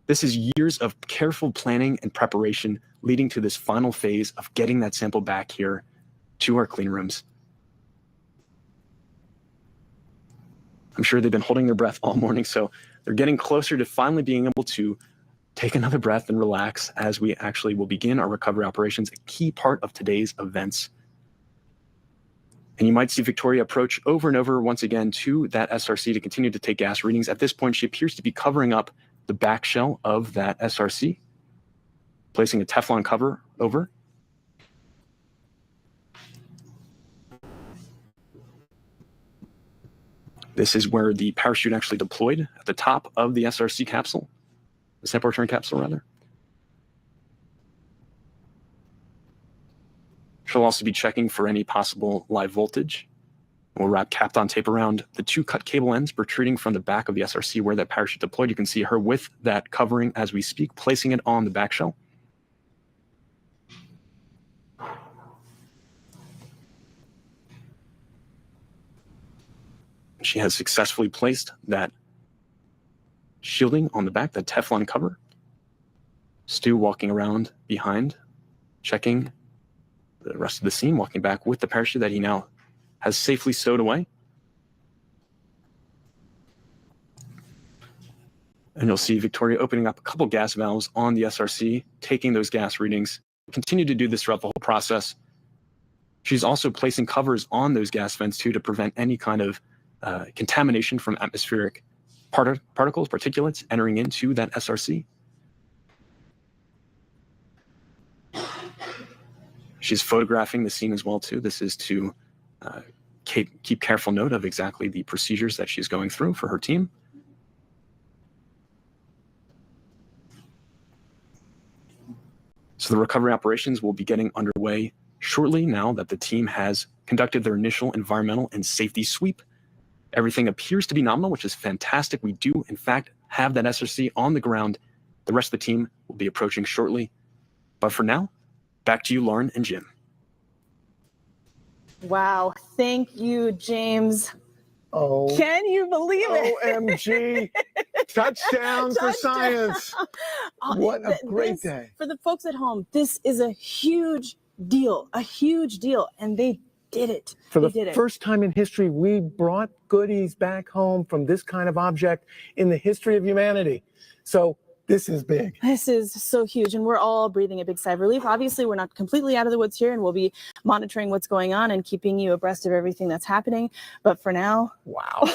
This is years of careful planning and preparation leading to this final phase of getting that sample back here to our clean rooms. I'm sure they've been holding their breath all morning, so they're getting closer to finally being able to take another breath and relax as we actually will begin our recovery operations, a key part of today's events. And you might see Victoria approach over and over once again to that SRC to continue to take gas readings. At this point, she appears to be covering up the back shell of that SRC, placing a Teflon cover over. This is where the parachute actually deployed at the top of the SRC capsule, the sample return capsule, rather. She'll also be checking for any possible live voltage. We'll wrap Kapton tape around the two cut cable ends protruding from the back of the SRC where that parachute deployed. You can see her with that covering as we speak, placing it on the back shell. She has successfully placed that shielding on the back, that Teflon cover. Stu walking around behind, checking the rest of the scene, walking back with the parachute that he now has safely stowed away. And you'll see Victoria opening up a couple gas valves on the SRC, taking those gas readings. Continue to do this throughout the whole process. She's also placing covers on those gas vents too to prevent any kind of contamination from atmospheric particles, particulates entering into that SRC. She's photographing the scene as well too. This is to keep careful note of exactly the procedures that she's going through for her team. So the recovery operations will be getting underway shortly now that the team has conducted their initial environmental and safety sweep. Everything appears to be nominal, which is fantastic. We do, in fact, have that SRC on the ground. The rest of the team will be approaching shortly. But for now, back to you, Lauren and Jim. Wow. Thank you, James. Oh, can you believe it? OMG. Touchdown for science. What a great day. For the folks at home, this is a huge deal, and they did it. For the first time in history, we brought goodies back home from this kind of object in the history of humanity. So this is big. This is so huge, and we're all breathing a big sigh of relief. Obviously, we're not completely out of the woods here, and we'll be monitoring what's going on and keeping you abreast of everything that's happening. But for now, wow,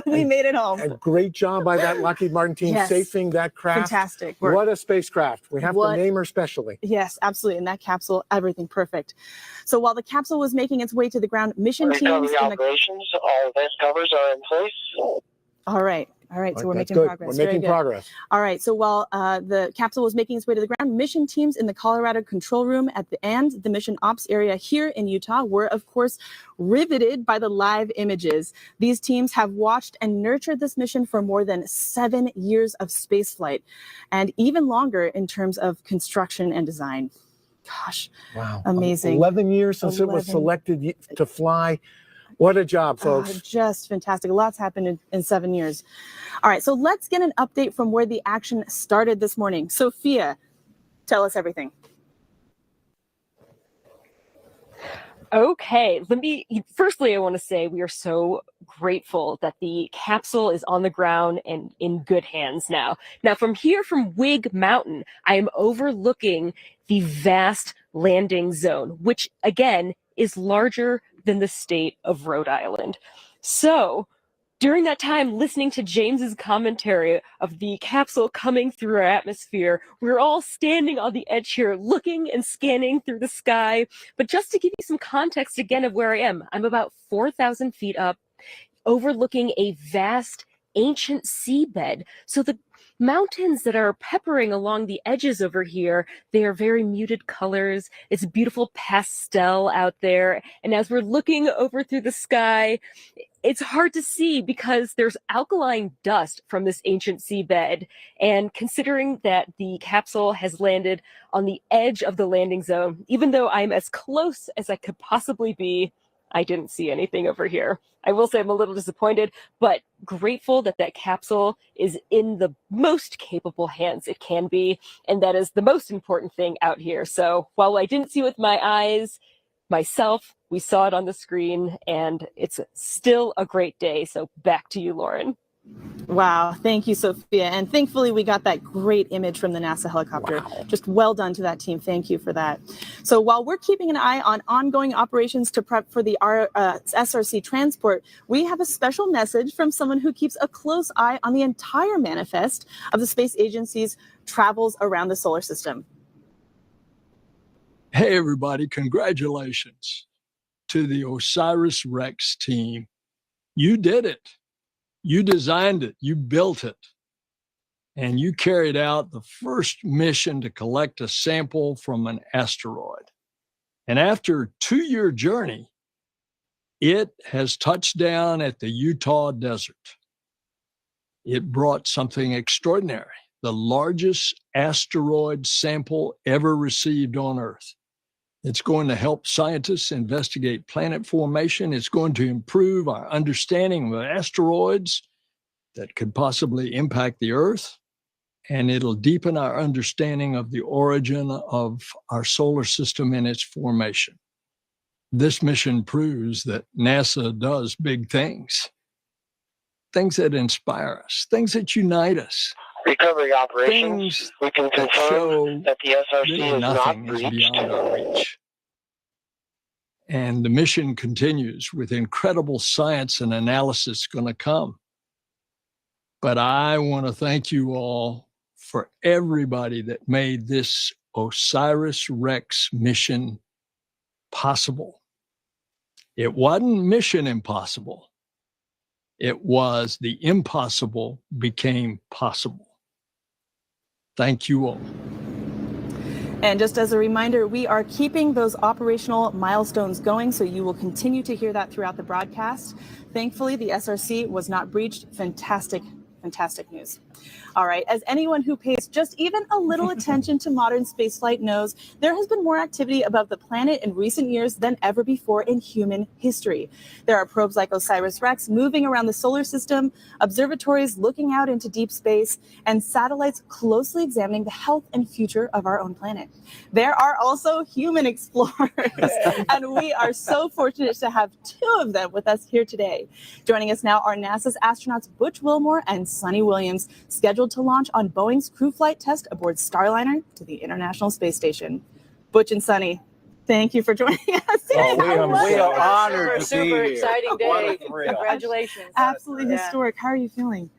we made it home. A great job by that Lockheed Martin team, yes. safing that craft. Fantastic work. What a spacecraft. We have to name her specially. Yes, absolutely. In that capsule, everything perfect. So while the capsule was making its way to the ground, mission teams... operations, all vent covers are in place. All right. So we're making good. progress. We're making progress. All right. So while the capsule was making its way to the ground, mission teams in the Colorado control room and the mission ops area here in Utah were, of course, riveted by the live images. These teams have watched and nurtured this mission for more than 7 years of spaceflight, and even longer in terms of construction and design. Gosh, wow, amazing. 11 years since it was selected to fly. What a job, folks. Just fantastic. A lot's happened in 7 years. All right, so let's get an update from where the action started this morning. Sophia, tell us everything. Okay, firstly, I want to say we are so grateful that the capsule is on the ground and in good hands now. Now, from here, from Wig Mountain, I am overlooking the vast landing zone, which, again, is larger than the state of Rhode Island. So during that time, listening to James's commentary of the capsule coming through our atmosphere, we're all standing on the edge here, looking and scanning through the sky. But just to give you some context again of where I am, I'm about 4,000 feet up, overlooking a vast ancient seabed. So the mountains that are peppering along the edges over here, they are very muted colors. It's beautiful pastel out there. And as we're looking over through the sky, it's hard to see because there's alkaline dust from this ancient seabed. And considering that the capsule has landed on the edge of the landing zone, even though I'm as close as I could possibly be, I didn't see anything over here. I will say I'm a little disappointed, but grateful that that capsule is in the most capable hands it can be. And that is the most important thing out here. So while I didn't see with my eyes myself, we saw it on the screen, and it's still a great day. So back to you, Lauren. Wow, thank you, Sophia. And thankfully, we got that great image from the NASA helicopter. Wow. Just well done to that team. Thank you for that. So while we're keeping an eye on ongoing operations to prep for the SRC transport, we have a special message from someone who keeps a close eye on the entire manifest of the space agency's travels around the solar system. Hey, everybody, congratulations to the OSIRIS-REx team. You did it. You designed it, you built it, and you carried out the first mission to collect a sample from an asteroid. And after a 2-year journey, it has touched down at the Utah desert. It brought something extraordinary, the largest asteroid sample ever received on Earth. It's going to help scientists investigate planet formation. It's going to improve our understanding of asteroids that could possibly impact the Earth. And it'll deepen our understanding of the origin of our solar system and its formation. This mission proves that NASA does big things, things that inspire us, things that unite us. Recovery operations, we can confirm that the SRC is not breached. Beyond our reach. And the mission continues with incredible science and analysis going to come. But I want to thank you all for everybody that made this OSIRIS-REx mission possible. It wasn't mission impossible. It was the impossible became possible. Thank you all. And just as a reminder, we are keeping those operational milestones going, so you will continue to hear that throughout the broadcast. Thankfully, the SRC was not breached. Fantastic news. All right, as anyone who pays just even a little attention to modern spaceflight knows, there has been more activity above the planet in recent years than ever before in human history. There are probes like OSIRIS-REx moving around the solar system, observatories looking out into deep space, and satellites closely examining the health and future of our own planet. There are also human explorers, and we are so fortunate to have 2 of them with us here today. Joining us now are NASA's astronauts Butch Wilmore and Sunny Williams, scheduled to launch on Boeing's crew flight test aboard Starliner to the International Space Station. Butch and Sunny, thank you for joining us. Oh, we are honored to super be here. exciting day. What a thrill. Congratulations. Absolutely historic. How are you feeling?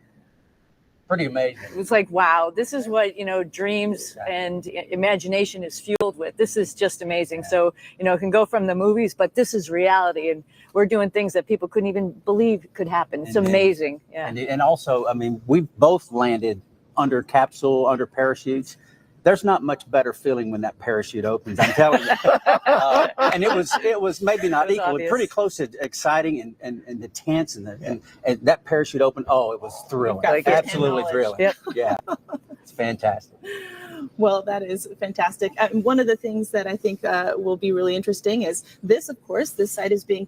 Pretty amazing. It's like, wow, this is what, dreams and imagination is fueled with. This is just amazing. So, it can go from the movies, but this is reality. And we're doing things that people couldn't even believe could happen. It's amazing. Yeah. And also, we both landed under capsule, under parachutes. There's not much better feeling when that parachute opens, I'm telling you. And it was maybe not equal, obvious. Pretty close to exciting and intense, and that parachute opened. Oh, it was thrilling, absolutely thrilling. Yep. Yeah, it's fantastic. Well, that is fantastic. One of the things that I think will be really interesting is this, of course, this site is being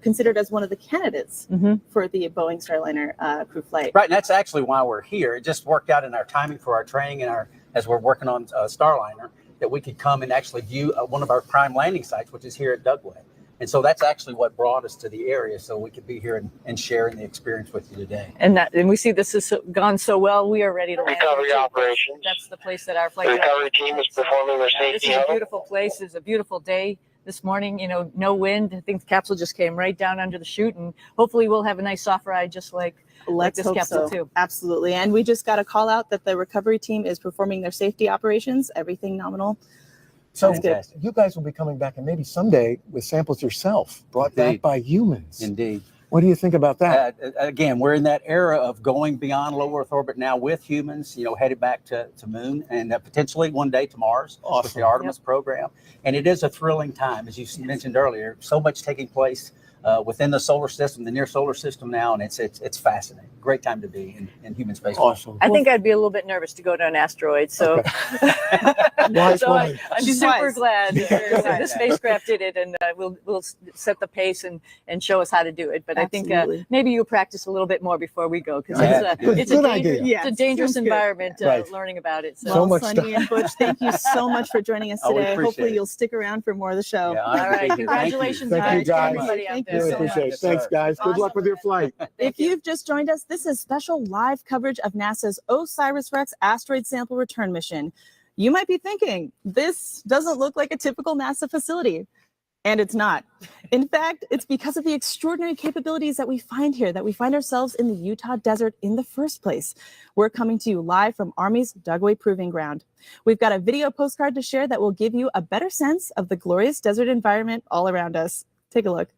considered as one of the candidates for the Boeing Starliner crew flight. Right, and that's actually why we're here. It just worked out in our timing for our training and as we're working on Starliner, that we could come and actually view one of our prime landing sites, which is here at Dugway. And so that's actually what brought us to the area, so we could be here and sharing the experience with you today. And we see this has gone so well, we are ready to land. Recovery operations. That's the place that our flight. The recovery team is performing their safety. This is a beautiful place. It's a beautiful day. this morning. You know, no wind. I think the capsule just came right down under the chute, and hopefully we'll have a nice soft ride just like this hope capsule so. too. Absolutely. And we just got a call out that the recovery team is performing their safety operations. Everything nominal. So Fantastic. you guys will be coming back and maybe someday with samples yourself brought back by humans. Indeed. What do you think about that? Again, we're in that era of going beyond low Earth orbit now with humans, you know, headed back to Moon and potentially one day to Mars with the Artemis program. And it is a thrilling time, as you mentioned earlier, so much taking place within the solar system, the near solar system now, and it's fascinating. Great time to be in human space. Awesome. I think I'd be a little bit nervous to go to an asteroid, so, Wise so woman. I'm She's super wise. glad that the spacecraft did it, and we'll set the pace and show us how to do it. But Absolutely. I think maybe you'll practice a little bit more before we go, because Yeah, it's a good dangerous, idea. it's a dangerous Sounds good. environment Right. learning about it. So much Sunny stuff. and Butch, thank you so much for joining us Oh, we today. appreciate Hopefully it. you'll stick around for more of the show. Yeah, All right, Thank you. congratulations, Thank you, guys, to guys. everybody out Thank there. you Really so appreciate it. Yes, Thanks, sir. guys. Good luck with your flight. If you've just joined us, this is special live coverage of NASA's OSIRIS-REx asteroid sample return mission. You might be thinking, this doesn't look like a typical NASA facility. And it's not. In fact, it's because of the extraordinary capabilities that we find here that we find ourselves in the Utah desert in the first place. We're coming to you live from Army's Dugway Proving Ground. We've got a video postcard to share that will give you a better sense of the glorious desert environment all around us. Take a look.